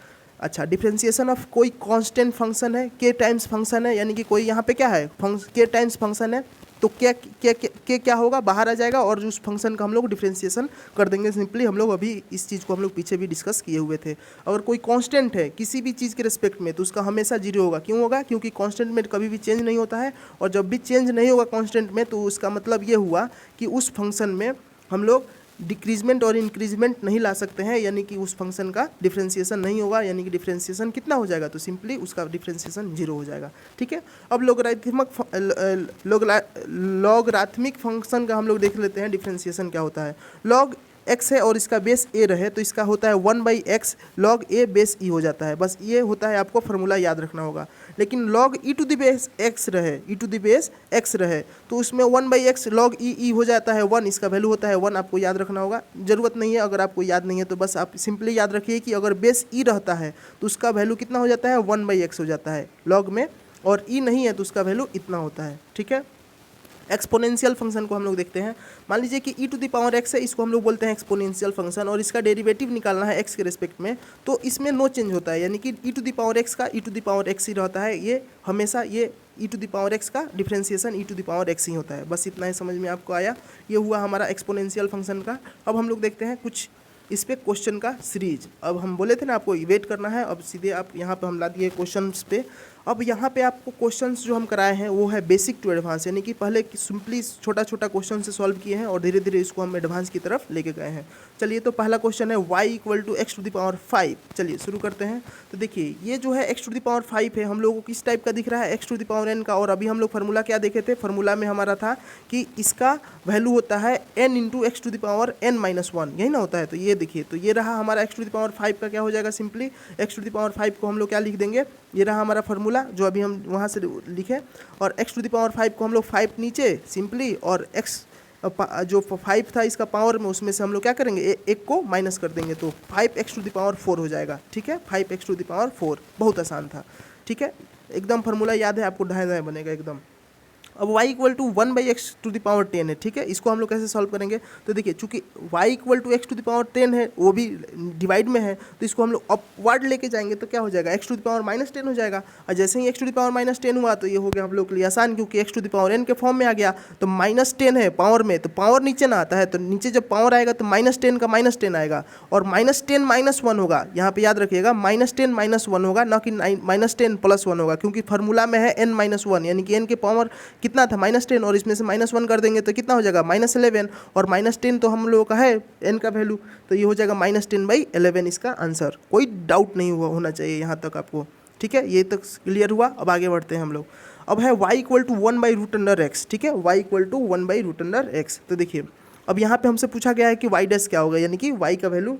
अच्छा, डिफरेंशिएशन ऑफ कोई कांस्टेंट फंक्शन है, के टाइम्स फंक्शन है, यानी कि कोई यहाँ पे क्या है के टाइम्स फंक्शन है, तो क्या होगा, बाहर आ जाएगा और उस फंक्शन का हम लोग डिफरेंशिएशन कर देंगे सिंपली। हम लोग अभी इस चीज़ को हम लोग पीछे भी डिस्कस किए हुए थे। अगर कोई कांस्टेंट है किसी भी चीज़ के रिस्पेक्ट में तो उसका हमेशा जीरो होगा। क्यों होगा? क्योंकि कांस्टेंट में कभी भी चेंज नहीं होता है, और जब भी चेंज नहीं होगा कांस्टेंट में तो उसका मतलब ये हुआ कि उस फंक्शन में हम लोग डिक्रीजमेंट और इंक्रीजमेंट नहीं ला सकते हैं, यानी कि उस फंक्शन का डिफरेंशिएशन नहीं होगा, यानी कि डिफरेंशिएशन कितना हो जाएगा, तो सिंपली उसका डिफरेंशिएशन जीरो हो जाएगा। ठीक है, अब लॉगराथमिक फंक्शन का हम लोग देख लेते हैं डिफरेंशिएशन क्या होता है। लॉग एक्स है और इसका बेस ए रहे तो इसका होता है 1/x log a बेस ई हो जाता है। बस ये होता है, आपको फार्मूला याद रखना होगा। लेकिन log e to the base x रहे तो उसमें 1/x log e हो जाता है 1, इसका वैल्यू होता है 1, आपको याद रखना होगा। ज़रूरत नहीं है, अगर आपको याद नहीं है तो बस आप सिंपली याद रखिए कि अगर बेस e रहता है तो उसका वैल्यू कितना हो जाता है, 1/x हो जाता है log में, और e नहीं है तो उसका वैल्यू इतना होता है। ठीक है, एक्सपोनेंशियल फंक्शन को हम लोग देखते हैं। मान लीजिए कि e to the power x है, इसको हम लोग बोलते हैं एक्सपोनेंशियल फंक्शन, और इसका डेरिवेटिव निकालना है x के रिस्पेक्ट में, तो इसमें नो चेंज होता है, यानी कि e to the power x का e to the power x ही रहता है। ये हमेशा ये e to the power x का differentiation e to the power x ही होता है। बस इतना ही समझ में आपको आया। ये हुआ हमारा एक्सपोनेंशियल फंक्शन का। अब हम लोग देखते हैं कुछ इस पे क्वेश्चन का सीरीज। अब हम बोले थे ना आपको वेट करना है, अब सीधे आप यहाँ पे हम ला दिए क्वेश्चंस पे। अब यहाँ पे आपको क्वेश्चंस जो हम कराए हैं वो है बेसिक टू एडवांस, यानी कि पहले सिंपली छोटा छोटा क्वेश्चन से सॉल्व किए हैं और धीरे धीरे इसको हम एडवांस की तरफ लेके गए हैं। चलिए, तो पहला क्वेश्चन है y = x to the power 5। चलिए शुरू करते हैं। तो देखिए ये जो है x टू द पावर 5 है, हम लोगों को किस टाइप का दिख रहा है, x to the power n का। और अभी हम लोग फार्मूला क्या देखे थे, फार्मूला में हमारा था कि इसका वैल्यू होता है n × x to the power n-1, यही ना होता है। तो ये देखिए, तो ये रहा हमारा x टू द पावर 5 का क्या हो जाएगा, simply x to the power 5 को हम लोग क्या लिख देंगे, ये रहा हमारा फार्मूला जो अभी हम वहाँ से लिखे। और x टू द पावर 5 को हम लोग 5 नीचे सिंपली, और x जो 5 था इसका पावर में, उसमें से हम लोग क्या करेंगे, एक को माइनस कर देंगे, तो 5x टू द पावर 4 हो जाएगा। ठीक है, 5x टू द पावर 4, बहुत आसान था। ठीक है, एकदम फार्मूला याद है आपको, ढाई ढाई बनेगा एकदम। अब y = 1/x to the power 10 है। ठीक है, इसको हम लोग कैसे सॉल्व करेंगे, तो देखिए चूंकि y = x to the power 10 है, वो भी डिवाइड में है, तो इसको हम लोग अपवर्ड लेके जाएंगे तो क्या हो जाएगा, x टू द पावर -10 हो जाएगा। और जैसे ही x टू द पावर -10 हुआ तो ये हो गया हम लोग के लिए आसान, क्योंकि x to the power n के फॉर्म में आ गया। तो -10 है पावर में, तो पावर नीचे ना आता है, तो नीचे जब पावर आएगा तो -10 का -10 आएगा, और -10 - 1 होगा। यहाँ पे याद रखिएगा, -10 - 1 होगा, ना कि -10 + 1 होगा, क्योंकि फार्मूला में है n-1, यानी कि n के पावर कितना था, -10, और इसमें से -1 कर देंगे तो कितना हो जाएगा, -11, और -10 तो हम लोगों का है n का वैल्यू, तो ये हो जाएगा -10/11 इसका आंसर। कोई डाउट नहीं होना चाहिए यहाँ तक आपको। ठीक है, ये तक क्लियर हुआ। अब आगे बढ़ते हैं हम लोग। अब है y = 1/√x। ठीक है, y = 1/√x। तो देखिए अब यहाँ पे हमसे पूछा गया है कि y डैश क्या होगा, यानी कि y का वैल्यू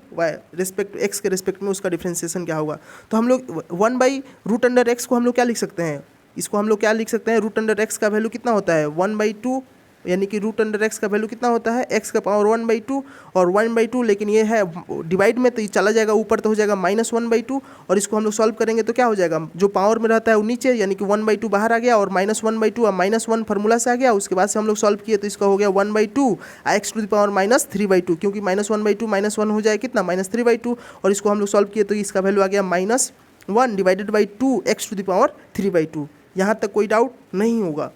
x के रिस्पेक्ट में उसका डिफरेंशिएशन क्या होगा। तो हम लोग 1/√x को हम लोग क्या लिख सकते हैं, इसको हम लोग क्या लिख सकते हैं, √x का वैल्यू कितना होता है, 1/2, यानी कि √x का वैल्यू कितना होता है, x का पावर 1/2 और 1/2, लेकिन ये है डिवाइड में, तो ये चला जाएगा ऊपर, तो हो जाएगा -1/2। और इसको हम लोग सॉल्व करेंगे तो क्या हो जाएगा, जो पावर में रहता है वो नीचे, यानी कि 1/2 बाहर आ गया, और -1/2, अब -1 फार्मूला से आ गया। उसके बाद से हम लोग सॉल्व किए तो इसका हो गया 1/2 x टू द पावर -3/2, क्योंकि -1/2 -1 हो जाए कितना, -3/2, और इसको हम लोग सॉल्व किए तो इसका वैल्यू आ गया -1 / 2 x टू द पावर 3/2। यहाँ तक कोई डाउट नहीं होगा।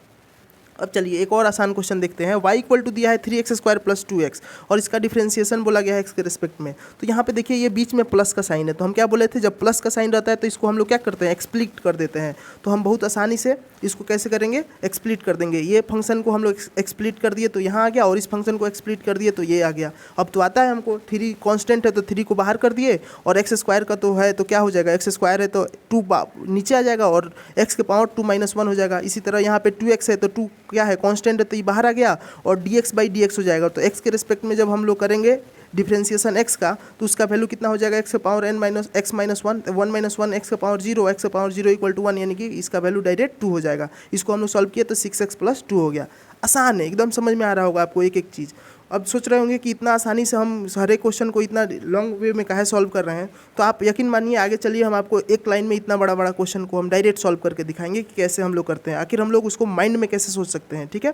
अब चलिए एक और आसान क्वेश्चन देखते हैं। y = दिया है 3x² + 2x, और इसका डिफरेंशिएशन बोला गया है x के रिस्पेक्ट में। तो यहाँ पे देखिए ये बीच में प्लस का साइन है, तो हम क्या बोले थे, जब प्लस का साइन रहता है तो इसको हम लोग क्या करते हैं, एक्सप्लिट कर देते हैं। तो हम बहुत आसानी से इसको कैसे करेंगे, एक्सप्लिट कर देंगे। ये फंक्शन को हम लोग एक्सप्लिट कर दिए तो यहाँ आ गया, और इस फंक्शन को एक्सप्लिट कर दिए तो ये आ गया। अब तो आता है हमको 3 कॉन्स्टेंट है तो 3 को बाहर कर दिए, और x² का तो है तो क्या हो जाएगा, x² है तो 2 नीचे आ जाएगा, और x के पावर 2 - 1 हो जाएगा। इसी तरह यहाँ पे 2x है तो 2 क्या है, कॉन्स्टेंट है, तो ये बाहर आ गया, और dx/dx हो जाएगा। तो x के रिस्पेक्ट में जब हम लोग करेंगे डिफरेंशिएशन x का, तो उसका वैल्यू कितना हो जाएगा, x का पावर n - x - 1 1 - 1 x का पावर 0 x का पावर 0 = 1, यानी कि इसका वैल्यू डायरेक्ट 2 हो जाएगा। इसको हम लोग सॉल्व किए तो 6x + 2 हो गया। आसान है, एकदम समझ में आ रहा होगा आपको एक एक चीज़। अब सोच रहे होंगे कि इतना आसानी से हम हर एक क्वेश्चन को इतना लॉन्ग वे में काहे सॉल्व कर रहे हैं, तो आप यकीन मानिए आगे चलिए हम आपको एक लाइन में इतना बड़ा बड़ा क्वेश्चन को हम डायरेक्ट सॉल्व करके दिखाएंगे कि कैसे हम लोग करते हैं, आखिर हम लोग उसको माइंड में कैसे सोच सकते हैं। ठीक है,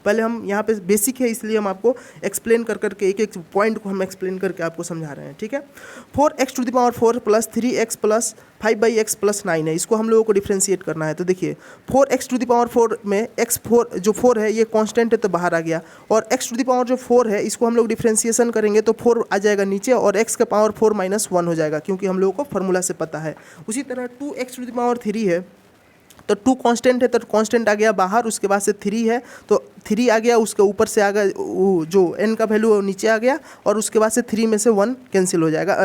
पहले हम यहाँ पे बेसिक है इसलिए हम आपको एक्सप्लेन कर करके एक एक पॉइंट को हम एक्सप्लेन करके आपको समझा रहे हैं, ठीक है। 4x⁴ plus 3x plus 5/x plus 9 है, इसको हम लोगों को डिफ्रेंशिएट करना है। तो देखिए 4x⁴ में x4 जो 4 है ये कांस्टेंट है तो बाहर आ गया, और x⁴ जो 4 है इसको हम लोग डिफ्रेंशिएशन करेंगे तो 4 आ जाएगा नीचे और x का पावर 4 - 1 हो जाएगा, क्योंकि हम लोगों को फार्मूला से पता है। उसी तरह 2x⁴ है तो 2 कांस्टेंट है तो कांस्टेंट आ गया बाहर, उसके बाद से 3 है तो 3 आ गया, उसके ऊपर से आ गया जो n का वैल्यू है नीचे आ गया, और उसके बाद से 3 में से 1 कैंसिल हो जाएगा,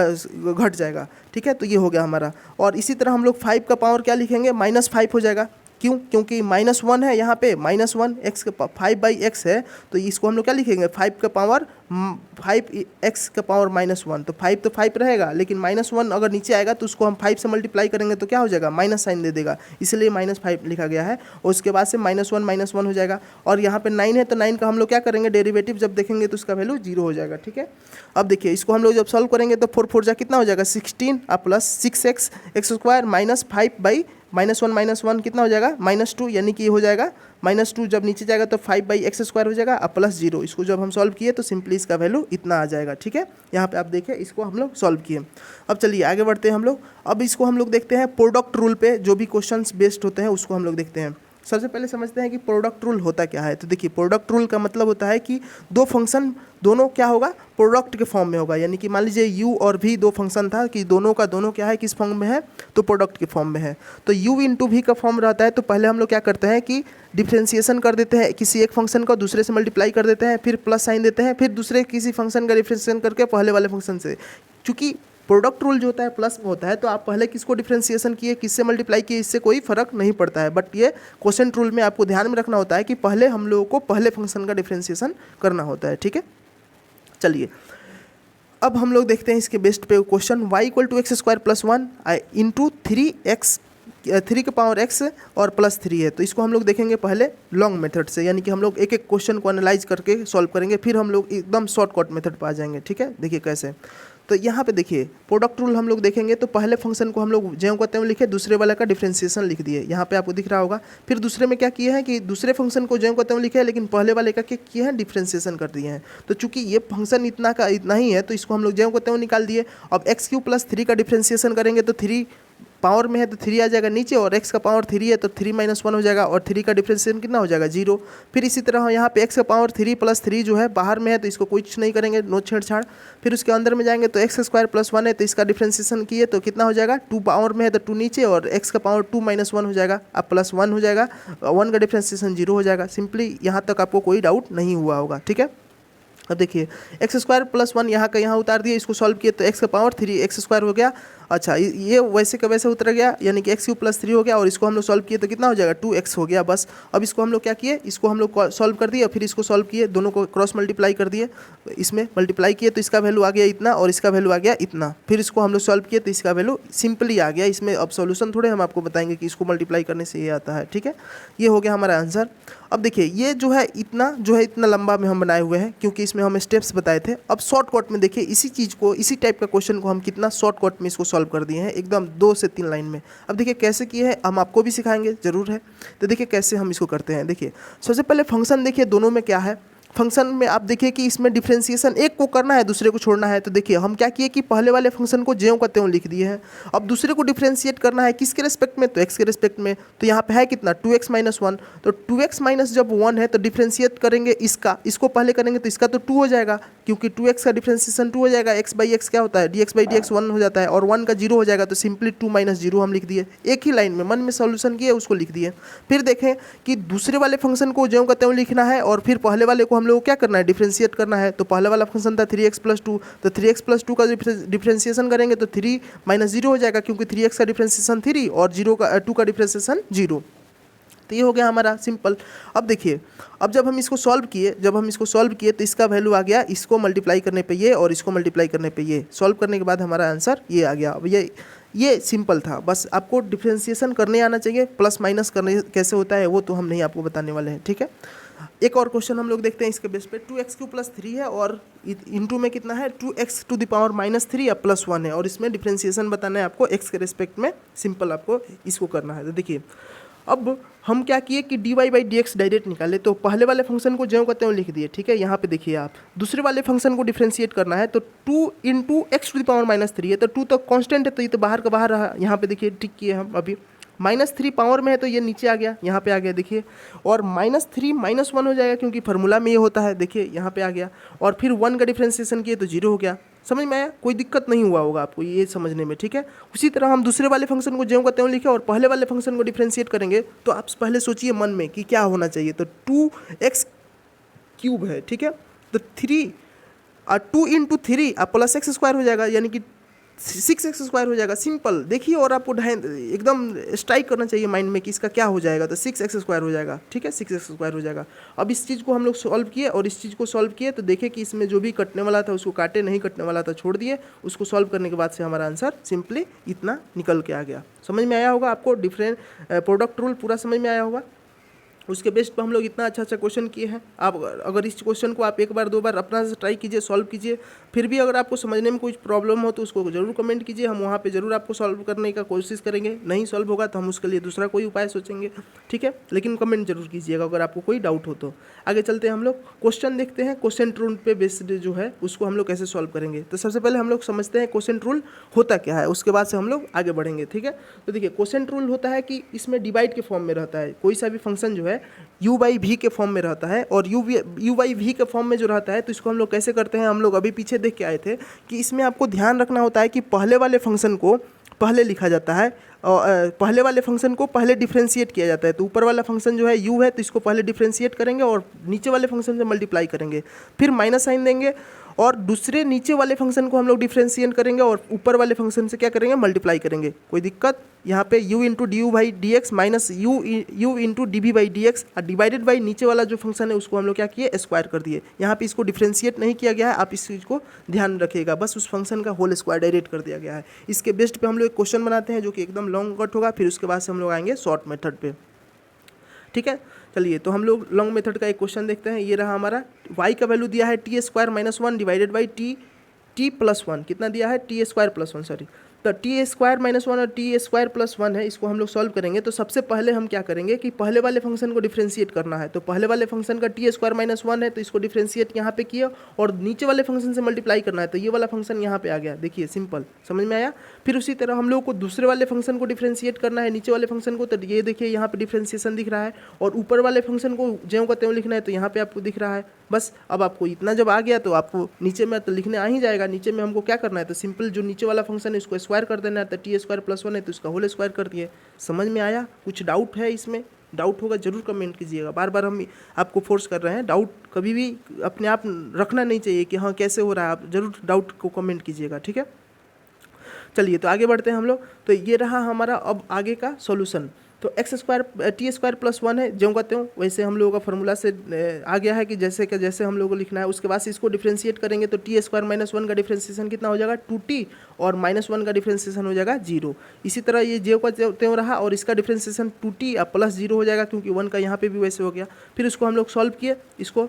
घट जाएगा, ठीक है। तो ये हो गया हमारा। और इसी तरह हम लोग 5 का पावर क्या लिखेंगे, -5 हो जाएगा। क्यों? क्योंकि -1 है यहाँ पे, -1 x का 5/x है, तो इसको हम लोग क्या लिखेंगे, 5 का पावर 5x का पावर -1, तो 5 तो 5 रहेगा, लेकिन -1 अगर नीचे आएगा तो उसको हम 5 से मल्टीप्लाई करेंगे तो क्या हो जाएगा, माइनस साइन दे देगा, इसलिए -5 लिखा गया है। और उसके बाद से -1 हो जाएगा, और यहाँ पे 9 है तो 9 का हम लोग क्या करेंगे, डेरिवेटिव जब देखेंगे तो उसका वैल्यू 0 हो जाएगा, ठीक है। अब देखिए इसको हम लोग जब सॉल्व करेंगे तो 4 4 जा कितना हो जाएगा, 16 प्लस 6x x² माइनस 5/- 1 कितना हो जाएगा, -2, यानी कि हो जाएगा -2, जब नीचे जाएगा तो 5/x² हो जाएगा अब प्लस 0। इसको जब हम सॉल्व किए तो सिंपली इसका वैल्यू इतना आ जाएगा, ठीक है। यहाँ पे आप देखें, इसको हम लोग सॉल्व किए। अब चलिए आगे बढ़ते हैं हम लोग। अब इसको हम लोग देखते हैं प्रोडक्ट रूल पे, जो भी क्वेश्चंस बेस्ड होते हैं उसको हम लोग देखते हैं। सबसे पहले समझते हैं कि प्रोडक्ट रूल होता क्या है। तो देखिए प्रोडक्ट रूल का मतलब होता है कि दो फंक्शन दोनों क्या होगा, प्रोडक्ट के फॉर्म में होगा। यानी कि मान लीजिए u और v दो फंक्शन था कि दोनों का दोनों क्या है, किस फॉर्म में है, तो प्रोडक्ट के फॉर्म में है। तो u इंटू v का फॉर्म रहता है, तो पहले हम लोग क्या करते हैं कि डिफ्रेंसिएशन कर देते हैं, किसी एक फंक्शन को दूसरे से मल्टीप्लाई कर देते हैं, फिर प्लस साइन देते हैं, फिर दूसरे किसी फंक्शन का डिफ्रेंसिएशन करके पहले वाले फंक्शन से। चूँकि प्रोडक्ट रूल जो होता है प्लस में होता है, तो आप पहले किसको डिफ्रेंसिएशन किए, किससे मल्टीप्लाई किए, इससे कोई फर्क नहीं पड़ता है। बट ये क्वोशंट रूल में आपको ध्यान में रखना होता है कि पहले हम लोगों को पहले फंक्शन का डिफ्रेंसिएशन करना होता है, ठीक है। चलिए अब हम लोग देखते हैं इसके बेस्ट पे question, y = x² + 1 into 3x 3 के पावर x और प्लस 3 है। तो इसको हम लोग देखेंगे पहले लॉन्ग मेथड से, यानी कि हम लोग एक एक क्वेश्चन को एनालाइज करके सॉल्व करेंगे, फिर हम लोग एकदम शॉर्टकट मेथड पर आ जाएंगे, ठीक है। देखिए कैसे, तो यहाँ पे देखिए प्रोडक्ट रूल हम लोग देखेंगे तो पहले फंक्शन को हम लोग ज्यों का त्यों लिखे, दूसरे वाले का डिफ्रेंसिएशन लिख दिए, यहाँ पे आपको दिख रहा होगा। फिर दूसरे में क्या किए हैं कि दूसरे फंक्शन को ज्यों का त्यों लिखे, लेकिन पहले वाले का क्या किए हैं, डिफ्रेंसिएशन कर दिए हैं। तो चूंकि ये फंक्शन इतना का इतना ही है तो इसको हम लोग ज्यों का त्यों निकाल दिए। अब x³ + 3 का डिफ्रेंसिएशन करेंगे तो 3 पावर में है तो 3 आ जाएगा नीचे, और x का पावर 3 है तो 3 - 1 हो जाएगा, और 3 का डिफ्रेंसिएशन कितना हो जाएगा, 0। फिर इसी तरह यहाँ पे x का पावर 3 + 3 जो है बाहर में है तो इसको कुछ नहीं करेंगे, नो छेड़छाड़। फिर उसके अंदर में जाएंगे तो x² + 1 है तो इसका डिफ्रेंसिएशन किए तो कितना हो जाएगा, 2 पावर में है तो 2 नीचे, और x का पावर 2 - 1 हो जाएगा, अब +1 हो जाएगा, 1 का डिफ्रेंसिएशन 0 हो जाएगा। सिंपली यहाँ तक आपको कोई डाउट नहीं हुआ होगा, ठीक है। अब देखिए x² + 1 यहाँ का यहाँ उतार दिया, इसको सॉल्व किए तो x का पावर 3 x² हो गया। अच्छा ये वैसे का वैसे उतर गया, यानी कि x³ + 3 हो गया, और इसको हम लोग सॉल्व किए तो कितना हो जाएगा, 2x हो गया बस। अब इसको हम लोग क्या किए, इसको हम लोग सॉल्व कर दिए, फिर इसको सॉल्व किए, दोनों को क्रॉस मल्टीप्लाई कर दिए, इसमें मल्टीप्लाई किए तो इसका वैल्यू आ गया इतना, और इसका वैल्यू आ गया इतना। फिर इसको हम लोग सॉल्व किए तो इसका वैल्यू सिंपली आ गया। इसमें अब सॉल्यूशन थोड़े हम आपको बताएंगे कि इसको मल्टीप्लाई करने से ये आता है, ठीक है। ये हो गया हमारा आंसर। अब देखिए ये जो है इतना लंबा में हम बनाए हुए हैं, क्योंकि इसमें हम स्टेप्स बताए थे। अब शॉर्टकट में देखिए इसी चीज़ को, इसी टाइप का क्वेश्चन को हम कितना शॉर्टकट में इसको सॉल्व कर दिए हैं, एकदम 2 से 3 लाइन में। अब देखिए कैसे किए हैं, हम आपको भी सिखाएंगे, जरूर है। तो देखिए कैसे हम इसको करते हैं। देखिए सबसे पहले फंक्शन देखिए दोनों में क्या है, फंक्शन में आप देखिए कि इसमें डिफ्रेंसिएशन एक को करना है, दूसरे को छोड़ना है। तो देखिए हम क्या किए कि पहले वाले फंक्शन को ज्यों का त्यों लिख दिए हैं। अब दूसरे को डिफ्रेंशिएट करना है किसके रिस्पेक्ट में, तो x के रिस्पेक्ट में। तो यहाँ पे है कितना, 2x - 1। तो 2x जब 1 है तो डिफ्रेंशिएट करेंगे इसका, इसको पहले करेंगे तो इसका तो 2 हो जाएगा, क्योंकि 2x का डिफ्रेंशिएशन 2 हो जाएगा। x/x क्या होता है, dx/dx 1 हो जाता है, और 1 का 0 हो जाएगा, तो सिंपली 2 - 0 हम लिख दिए। एक ही लाइन में मन में सोल्यूशन किए उसको लिख दिए। फिर देखें कि दूसरे वाले फंक्शन को ज्यों का त्यों लिखना है, और फिर पहले वाले को हम लोग क्या करना है, डिफ्रेंशिएट करना है। तो पहले वाला फंक्शन था 3x + 2, तो 3x + 2 का डिफ्रेंशिएशन करेंगे तो 3 - 0 हो जाएगा, क्योंकि 3x का डिफ्रेंशिएशन 3 और 2 का डिफ्रेंशिएशन 0। तो ये हो गया हमारा सिंपल। अब देखिए अब जब हम इसको सॉल्व किए तो इसका वैल्यू आ गया, इसको मल्टीप्लाई करने पे ये और इसको मल्टीप्लाई करने पे ये, सॉल्व करने के बाद हमारा आंसर ये आ गया। अब ये सिंपल था, बस आपको डिफ्रेंशिएशन करने आना चाहिए, प्लस माइनस करने कैसे होता है वो तो हम नहीं आपको बताने वाले हैं, ठीक है। एक और क्वेश्चन हम लोग देखते हैं इसके बेस पे। 2x³ + 3 है और इंटू में कितना है, 2x to the power -3 या +1 है, और इसमें डिफ्रेंशिएशन बताना है आपको x के रिस्पेक्ट में। सिंपल आपको इसको करना है। तो देखिए अब हम क्या किए कि dy by d x direct निकाले, तो पहले वाले फंक्शन को ज्यों का त्यों लिख दिए, ठीक है। यहाँ पे देखिए आप दूसरे वाले फंक्शन को डिफ्रेंशिएट करना है, तो 2 into x to the power -3 है, तो 2 तो कांस्टेंट है, तो ये तो बाहर का बाहर रहा। यहाँ पे देखिए टिक किए हम अभी, -3 पावर में है तो ये नीचे आ गया, यहाँ पे आ गया देखिए, और -3 -1 हो जाएगा क्योंकि फार्मूला में ये होता है, देखिए यहाँ पे आ गया, और फिर 1 का डिफ्रेंसिएशन किए तो 0 हो गया। समझ में आया? कोई दिक्कत नहीं हुआ होगा आपको ये समझने में, ठीक है। उसी तरह हम दूसरे वाले फंक्शन को ज्यों का त्यों लिखे और पहले वाले फंक्शन को डिफ्रेंशिएट करेंगे, तो आप पहले सोचिए मन में कि क्या होना चाहिए, तो 2x³ है, ठीक है, तो 2 इंटू 3 आप प्लस x² हो जाएगा, यानी कि 6x² हो जाएगा। सिंपल देखिए, और आपको एकदम स्ट्राइक करना चाहिए माइंड में कि इसका क्या हो जाएगा, तो 6x² हो जाएगा, ठीक है, 6x² हो जाएगा। अब इस चीज़ को हम लोग सॉल्व किए और इस चीज़ को सॉल्व किए, तो देखें कि इसमें जो भी कटने वाला था उसको काटे, नहीं कटने वाला था छोड़ दिए। उसको सॉल्व करने के बाद से हमारा आंसर सिंपली इतना निकल के आ गया। समझ में आया होगा आपको? डिफरेंट प्रोडक्ट रूल पूरा समझ में आया होगा। उसके बेस्ट पर हम लोग इतना अच्छा क्वेश्चन किए हैं। आप अगर इस क्वेश्चन को आप एक बार दो बार अपना से ट्राई कीजिए, सॉल्व कीजिए, फिर भी अगर आपको समझने में कुछ प्रॉब्लम हो तो उसको ज़रूर कमेंट कीजिए, हम वहाँ पे ज़रूर आपको सॉल्व करने का कोशिश करेंगे। नहीं सॉल्व होगा तो हम उसके लिए दूसरा कोई उपाय सोचेंगे, ठीक है, लेकिन कमेंट जरूर कीजिएगा अगर आपको कोई डाउट हो तो। आगे चलते हैं, हम लोग क्वेश्चन देखते हैं। क्वेश्चन रूल पे बेस्ड जो है उसको हम लोग कैसे सॉल्व करेंगे। तो सबसे पहले हम लोग समझते हैं क्वेश्चन रूल होता क्या है, उसके बाद से हम लोग आगे बढ़ेंगे, ठीक है। तो देखिए क्वेश्चन रूल होता है कि इसमें डिवाइड के फॉर्म में रहता है, कोई सा भी फंक्शन जो है u बाई वी के फॉर्म में रहता है, और u बाई वी के फॉर्म में जो रहता है तो इसको हम लोग कैसे करते हैं, हम लोग अभी पीछे देख के आए थे कि इसमें आपको ध्यान रखना होता है कि पहले वाले फंक्शन को पहले लिखा जाता है, और पहले वाले फंक्शन को पहले डिफ्रेंशिएट किया जाता है। तो ऊपर वाला फंक्शन जो है u है, तो इसको पहले डिफ्रेंशिएट करेंगे और नीचे वाले फंक्शन से मल्टीप्लाई करेंगे, फिर माइनस साइन देंगे, और दूसरे नीचे वाले फंक्शन को हम लोग डिफ्रेंशिएट करेंगे और ऊपर वाले फंक्शन से क्या करेंगे, मल्टीप्लाई करेंगे। कोई दिक्कत? यहाँ पे u into d u by d x minus u into d v by d x divided by नीचे वाला जो फंक्शन है उसको हम लोग क्या किए, स्क्वायर कर दिए। यहाँ पे इसको डिफ्रेंशिएट नहीं किया गया है, आप इस चीज़ को ध्यान रखिएगा, बस उस फंक्शन का होल स्क्वायर डायरेक्ट कर दिया गया है। इसके बेस्ट पे हम लोग एक क्वेश्चन बनाते हैं जो कि एकदम लॉन्ग कट होगा, फिर उसके बाद से हम लोग आएंगे शॉर्ट मेथड पे, ठीक है। चलिए तो हम लोग लॉन्ग मेथड का एक क्वेश्चन देखते हैं। ये रहा हमारा, y का वैल्यू दिया है t² - 1 डिवाइडेड बाई t+1, कितना दिया है, t² + 1, सॉरी, तो t² - 1 और t² + 1 है, इसको हम लोग सॉल्व करेंगे। तो सबसे पहले हम क्या करेंगे कि पहले वाले फंक्शन को डिफ्रेंशिएट करना है, तो पहले वाले फंक्शन का t² - 1 है, तो इसको डिफ्रेंशिएट यहाँ पे किया, और नीचे वाले फंक्शन से मल्टीप्लाई करना है, तो ये वाला फंक्शन यहाँ पे आ गया, देखिए सिंपल, समझ में आया। फिर उसी तरह हम लोग को दूसरे वाले फंक्शन को डिफ्रेंशिएट करना है, नीचे वाले फंक्शन को, तो ये देखिए यहाँ पे डिफ्रेंशिएशन दिख रहा है, और ऊपर वाले फंक्शन को ज्यों का त्यों लिखना है, तो यहाँ पे आपको दिख रहा है। बस अब आपको इतना जब आ गया तो आपको नीचे में तो लिखने आ ही जाएगा। नीचे में हमको क्या करना है, तो सिंपल जो नीचे वाला फंक्शन है इसको स्क्वायर कर देना है, तो t² + 1 है तो इसका होल स्क्वायर कर दिए। समझ में आया? कुछ डाउट है इसमें? डाउट होगा जरूर कमेंट कीजिएगा, बार बार हम आपको फोर्स कर रहे हैं, डाउट कभी भी अपने आप रखना नहीं चाहिए कि हाँ कैसे हो रहा है, आप जरूर डाउट को कमेंट कीजिएगा, ठीक है। चलिए तो आगे बढ़ते हैं हम लोग। तो ये रहा हमारा अब आगे का सॉल्यूशन। तो t² + 1 है, ज्यों का त्यों वैसे हम लोगों का फार्मूला से आ गया है कि जैसे हम लोगों को लिखना है। उसके बाद से इसको डिफ्रेंशिएट करेंगे, तो t² - 1 का डिफ्रेंशिएशन कितना हो जाएगा, 2t, और -1 का डिफ्रेंशिएशन हो जाएगा 0। इसी तरह ये ज्यों का त्यों रहा, और इसका डिफ्रेंशिएशन 2t +0 हो जाएगा, क्योंकि 1 का यहाँ पे भी वैसे हो गया। फिर इसको हम लोग सॉल्व किए, इसको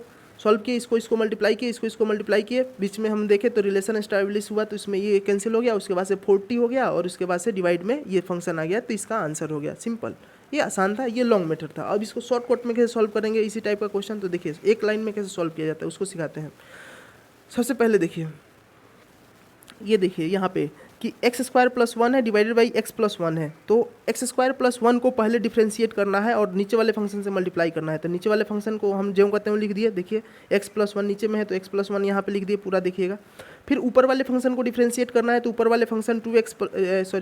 मल्टीप्लाई किए, इसको मल्टीप्लाई किए, बीच में हम देखें तो रिलेशन एस्टैब्लिश हुआ, तो इसमें ये कैंसिल हो गया, उसके बाद से 40 हो गया, और उसके बाद से डिवाइड में ये फंक्शन आ गया, तो इसका आंसर हो गया। सिंपल, ये आसान था, ये लॉन्ग मेथड था। अब इसको शॉर्टकट में कैसे सॉल्व करेंगे इसी टाइप का क्वेश्चन, तो देखिए एक लाइन में कैसे सॉल्व किया जाता है उसको सिखाते हैं। सबसे पहले देखिए, ये देखिए यहाँ पे कि x² + 1 है डिवाइडेड बाई x + 1 है, तो x² + 1 को पहले डिफ्रेंशिएट करना है और नीचे वाले फंक्शन से मल्टीप्लाई करना है। तो नीचे वाले फंक्शन को हम ज्यों का त्यों लिख दिए, देखिए x + 1 नीचे में है तो x + 1 यहाँ पे लिख दिए पूरा, देखिएगा। फिर ऊपर वाले फंक्शन को डिफ्रेंशिएट करना है, तो ऊपर वाले फंक्शन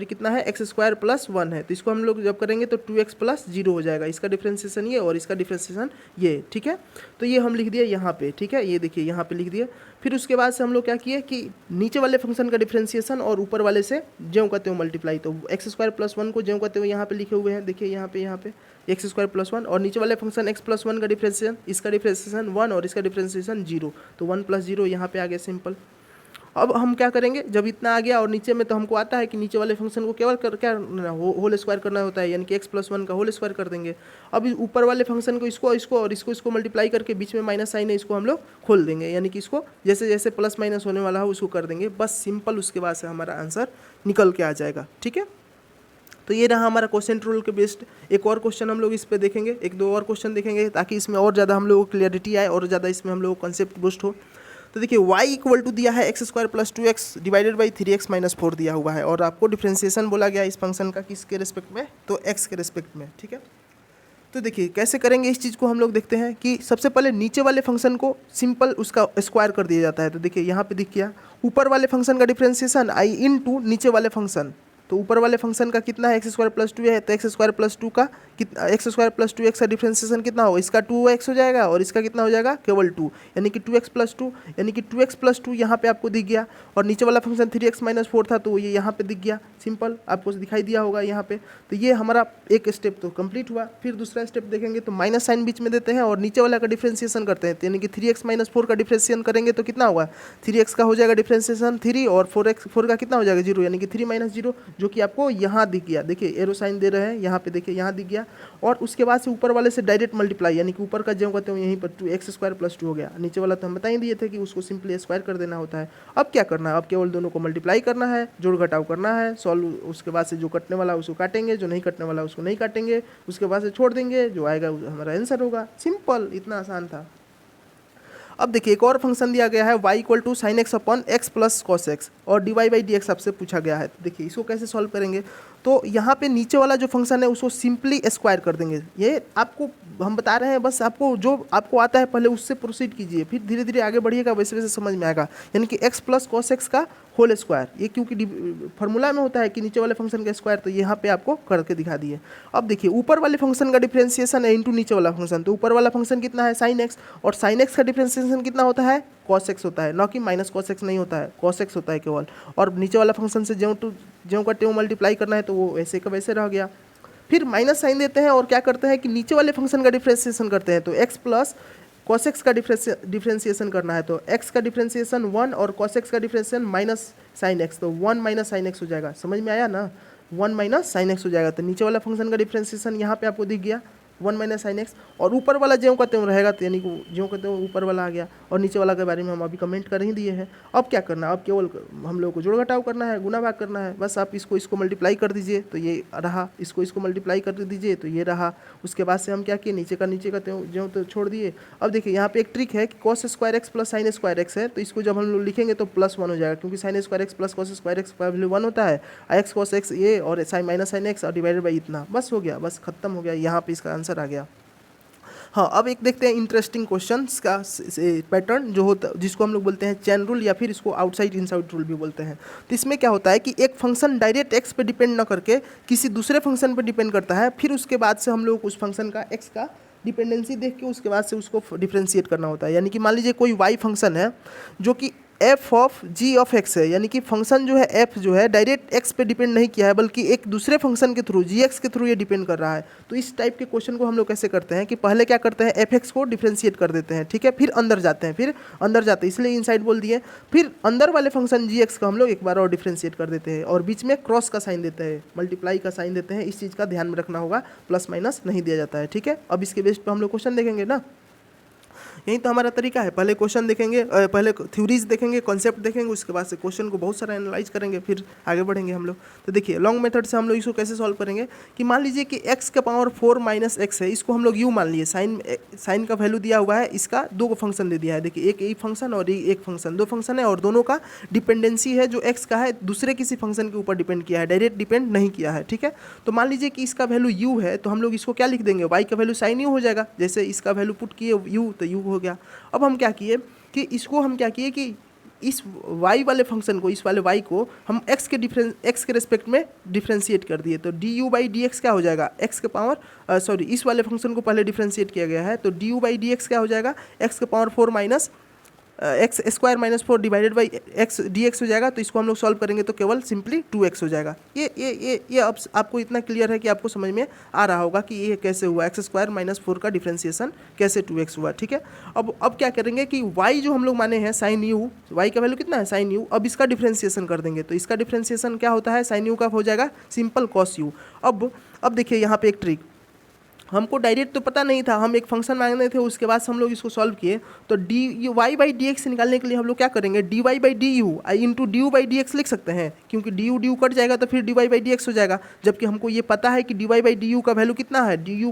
कितना है, x² + 1 है, तो इसको हम लोग जब करेंगे तो 2x + 0 हो जाएगा। इसका डिफ्रेंशिएशन ये और इसका डिफ्रेंशिएशन ये, ठीक है। तो ये हम लिख दिए यहाँ पे, ठीक है, ये देखिए यहाँ पे लिख दिए। फिर उसके बाद से हम लोग क्या किए कि नीचे वाले फंक्शन का डिफ्रेंशिएशन और ऊपर वाले से ज्यों का त्यों मल्टीप्लाई, तो x² + 1 को ज्यों का त्यों यहाँ पे लिखे हुए हैं, देखिए यहाँ पे x² + 1, और नीचे वाले फंक्शन x + 1 का डिफ्रेंशिएशन, इसका डिफ्रेंशिएशन 1 और इसका डिफ्रेंशिएशन 0, तो 1 + 0 यहाँ पे आ गया, सिंपल। अब हम क्या करेंगे, जब इतना आ गया और नीचे में, तो हमको आता है कि नीचे वाले फंक्शन को केवल क्या होल स्क्वायर करना होता है, यानी कि x + 1 का होल स्क्वायर कर देंगे। अब ऊपर वाले फंक्शन को इसको मल्टीप्लाई करके बीच में माइनस साइन है, इसको हम लोग खोल देंगे, यानी कि इसको जैसे जैसे प्लस माइनस होने वाला हो उसको कर देंगे, बस सिंपल। उसके बाद से हमारा आंसर निकल के आ जाएगा, ठीक है। तो ये रहा हमारा क्वेश्चन रूल के बेस्ड। एक और क्वेश्चन हम लोग इस पे देखेंगे, एक दो और क्वेश्चन देखेंगे ताकि इसमें और ज़्यादा हम लोग को क्लियरिटी आए और ज़्यादा इसमें हम लोग को कॉन्सेप्ट बूस्ट हो। तो देखिए y इक्वल टू दिया है x square plus 2x divided by 3x minus 4 दिया हुआ है और आपको डिफ्रेंसिएशन बोला गया इस फंक्शन का किसके रिस्पेक्ट में, तो x के रिस्पेक्ट में, ठीक है। तो देखिए कैसे करेंगे इस चीज़ को हम लोग देखते हैं कि सबसे पहले नीचे वाले फंक्शन को सिंपल उसका स्क्वायर कर दिया जाता है। तो देखिए यहाँ पे दिख गया ऊपर वाले फंक्शन का डिफ्रेंसिएशन i इनटू नीचे वाले फंक्शन, तो ऊपर वाले फंक्शन का कितना है x स्क्वायर प्लस 2 है, तो x स्क्वायर प्लस 2 का कितना, x स्क्वायर प्लस 2x का डिफ्रेंसिएशन कितना होगा, इसका 2x हो जाएगा और इसका कितना हो जाएगा, केवल 2, यानी कि 2x प्लस 2, यानी कि 2x प्लस 2 यहाँ पे आपको दिख गया और नीचे वाला फंक्शन 3x माइनस 4 था तो ये यहाँ पे दिख गया, सिंपल आपको दिखाई दिया होगा यहाँ पे। तो ये हमारा एक स्टेप तो कंप्लीट हुआ। फिर दूसरा स्टेप देखेंगे तो माइनस साइन बीच में देते हैं और नीचे वाला का डिफ्रेंसिएशन करते हैं, यानी कि 3x माइनस 4 का डिफ्रेंसिएशन करेंगे तो कितना होगा, 3x का हो जाएगा डिफ्रेंसिएशन 3 और 4 का कितना हो जाएगा 0, यानी कि 3 माइनस 0 जो कि आपको यहाँ दिख गया। देखिए एरो साइन दे रहे हैं यहाँ पे, देखिए यहाँ दिख गया और उसके बाद से ऊपर वाले से डायरेक्ट मल्टीप्लाई, यानी कि ऊपर का जो कहते हैं यहीं पर 2x स्क्वायर प्लस 2 हो गया, नीचे वाला तो हम बता ही दिए थे कि उसको सिंपली स्क्वायर कर देना होता है। अब क्या करना है, अब केवल दोनों को मल्टीप्लाई करना है, जोड़ घटाव करना है, सॉल्व, उसके बाद से जो कटने वाला उसको काटेंगे, जो नहीं कटने वाला उसको नहीं काटेंगे, उसके बाद से छोड़ देंगे, जो आएगा हमारा आंसर होगा। सिंपल, इतना आसान था। अब देखिए एक और फंक्शन दिया गया है y equal to sine x upon x plus cos x और d y by d x आपसे पूछा गया है। देखिए इसको कैसे सॉल्व करेंगे, तो यहाँ पे नीचे वाला जो फंक्शन है उसको सिंपली स्क्वायर कर देंगे। ये आपको हम बता रहे हैं, बस आपको जो आपको आता है पहले उससे प्रोसीड कीजिए, फिर धीरे धीरे आगे बढ़िएगा, वैसे वैसे समझ में आएगा। यानी कि x प्लस कॉस एक्स का होल स्क्वायर, ये क्योंकि फॉर्मूला में होता है कि नीचे वाले फंक्शन का स्क्वायर, तो यहाँ पे आपको करके दिखा दिए। अब देखिए ऊपर वाले फंक्शन का डिफ्रेंसिएशन है इंटू नीचे वाला फंक्शन, तो ऊपर वाला फंक्शन कितना है साइन एक्स और साइन एक्स का डिफ्रेंसिएशन कितना होता है, कॉस एक्स होता है, ना कि माइनस कॉस एक्स नहीं होता है, कॉस एक्स होता है केवल। और नीचे वाला फंक्शन से ज्यों का त्यों मल्टीप्लाई करना है तो वो ऐसे का वैसे रह गया। फिर माइनस साइन देते हैं और क्या करते हैं कि नीचे वाले फंक्शन का डिफ्रेंसिएशन करते हैं, तो x प्लस कॉस एक्स का डिफ्रेंसिएशन करना है, तो x का डिफ्रेंसिएशन 1 और कॉस एक्स का डिफ्रेंसिएशन माइनस साइन एक्स, तो 1 माइनस साइन एक्स हो जाएगा। समझ में आया ना, 1 माइनस साइन एक्स हो जाएगा। तो नीचे वाला फंक्शन का डिफ्रेंसिएशन यहाँ पे आपको दिख गया 1 माइनस साइन एक्स और ऊपर वाला ज्यों का त्यों रहेगा, तो यानी कि ज्यों का त्यों ऊपर वाला आ गया और नीचे वाला के बारे में हम अभी कमेंट कर ही दिए हैं। अब क्या करना है, अब केवल हम लोग को जोड़ घटाव करना है, गुना भाग करना है। बस आप इसको मल्टीप्लाई कर दीजिए तो ये रहा, इसको मल्टीप्लाई कर दीजिए तो ये रहा। उसके बाद से हम क्या किए, नीचे का त्यों ज्यों तो छोड़ दिए। अब देखिए यहाँ पे एक ट्रिक है कि cos square x plus sine square x है, तो इसको जब हम लोग लिखेंगे तो प्लस 1 हो जाएगा, क्योंकि sine square x plus cos square x का वैल्यू 1 होता है, एक्स कॉस एक्स ये और साइन माइनस साइन एक्स और डिवाइडेड बाई इतना, बस हो गया, बस खत्म हो गया। यहाँ पे इसका आंसर आ गया। हाँ, अब एक देखते हैं इंटरेस्टिंग क्वेश्चंस का पैटर्न जो होता है, जिसको हम लोग बोलते हैं चेन रूल या फिर इसको आउटसाइड इनसाइड रूल भी बोलते हैं। तो इसमें क्या होता है कि एक फंक्शन डायरेक्ट एक्स पे डिपेंड ना करके किसी दूसरे फंक्शन पे डिपेंड करता है, फिर उसके बाद से हम लोग उस फंक्शन का एक्स का डिपेंडेंसी देख के उसके बाद से उसको डिफ्रेंशिएट करना होता है। यानी कि मान लीजिए कोई वाई फंक्शन है जो कि f of g of x है, यानी कि फंक्शन जो है एफ जो है डायरेक्ट एक्स पे डिपेंड नहीं किया है, बल्कि एक दूसरे फंक्शन के थ्रू जी एक्स के थ्रू ये डिपेंड कर रहा है। तो इस टाइप के क्वेश्चन को हम लोग कैसे करते हैं कि पहले क्या करते हैं, एफ एक्स को डिफ्रेंशिएट कर देते हैं, ठीक है, फिर अंदर जाते हैं, इसलिए इनसाइड बोल दिए। फिर अंदर वाले फंक्शन जी एक्स का हम लोग एक बार और डिफ्रेंशिएट कर देते हैं और बीच में क्रॉस का साइन देते हैं, मल्टीप्लाई का साइन देते हैं। इस चीज़ का ध्यान में रखना होगा, प्लस माइनस नहीं दिया जाता है, ठीक है। अब इसके बेस पर हम लोग क्वेश्चन देखेंगे ना, यही तो हमारा तरीका है। पहले क्वेश्चन देखेंगे, पहले थ्योरीज देखेंगे, कॉन्सेप्ट देखेंगे, उसके बाद से क्वेश्चन को बहुत सारा एनालाइज करेंगे, फिर आगे बढ़ेंगे हम लोग। तो देखिए लॉन्ग मेथड से हम लोग इसको कैसे सॉल्व करेंगे कि मान लीजिए कि x का पावर 4 माइनस एक्स है, इसको हम लोग u मान लिए, साइन का वैल्यू दिया हुआ है, इसका दो फंक्शन दे दिया है। देखिए एक यही फंक्शन और एक फंक्शन, दो फंक्शन है और दोनों का डिपेंडेंसी है, जो x का है दूसरे किसी फंक्शन के ऊपर डिपेंड किया है, डायरेक्ट डिपेंड नहीं किया है, ठीक है। तो मान लीजिए कि इसका वैल्यू u है, तो हम लोग इसको क्या लिख देंगे, y का वैल्यू साइन u हो जाएगा। जैसे इसका वैल्यू पुट किए u तो u हो गया। अब हम क्या किए कि इसको हम क्या किए कि इस y वाले फंक्शन को, इस वाले y को हम x के रिस्पेक्ट में डिफ्रेंशिएट कर दिए, तो du बाई डी एक्स क्या हो जाएगा, x के पावर इस वाले फंक्शन को पहले डिफ्रेंशिएट किया गया है, तो du बाई डी एक्स क्या हो जाएगा, x के power 4 minus x square minus 4 divided by x D x हो जाएगा। तो इसको हम लोग सॉल्व करेंगे तो केवल सिंपली 2x हो जाएगा। ये अब आपको इतना क्लियर है कि आपको समझ में आ रहा होगा कि ये कैसे हुआ, एक्स स्क्वायर माइनस 4 का डिफ्रेंशिएशन कैसे 2x हुआ, ठीक है। अब क्या करेंगे कि y जो हम लोग माने हैं साइन u, y का वैल्यू कितना है साइन u, अब इसका डिफ्रेंशिएशन कर देंगे, तो इसका डिफ्रेंशिएशन क्या होता है, साइन u का हो जाएगा सिंपल कॉस u। अब देखिए यहाँ पे एक ट्रिक, हमको डायरेक्ट तो पता नहीं था, हम एक फंक्शन मांगने थे, उसके बाद से हम लोग इसको सॉल्व किए। तो d y by d x निकालने के लिए हम लोग क्या करेंगे, d y by d u into d u by d x लिख सकते हैं, क्योंकि डी यू कट जाएगा तो फिर d y by d x हो जाएगा। जबकि हमको ये पता है कि d y by d u का वैल्यू कितना है, d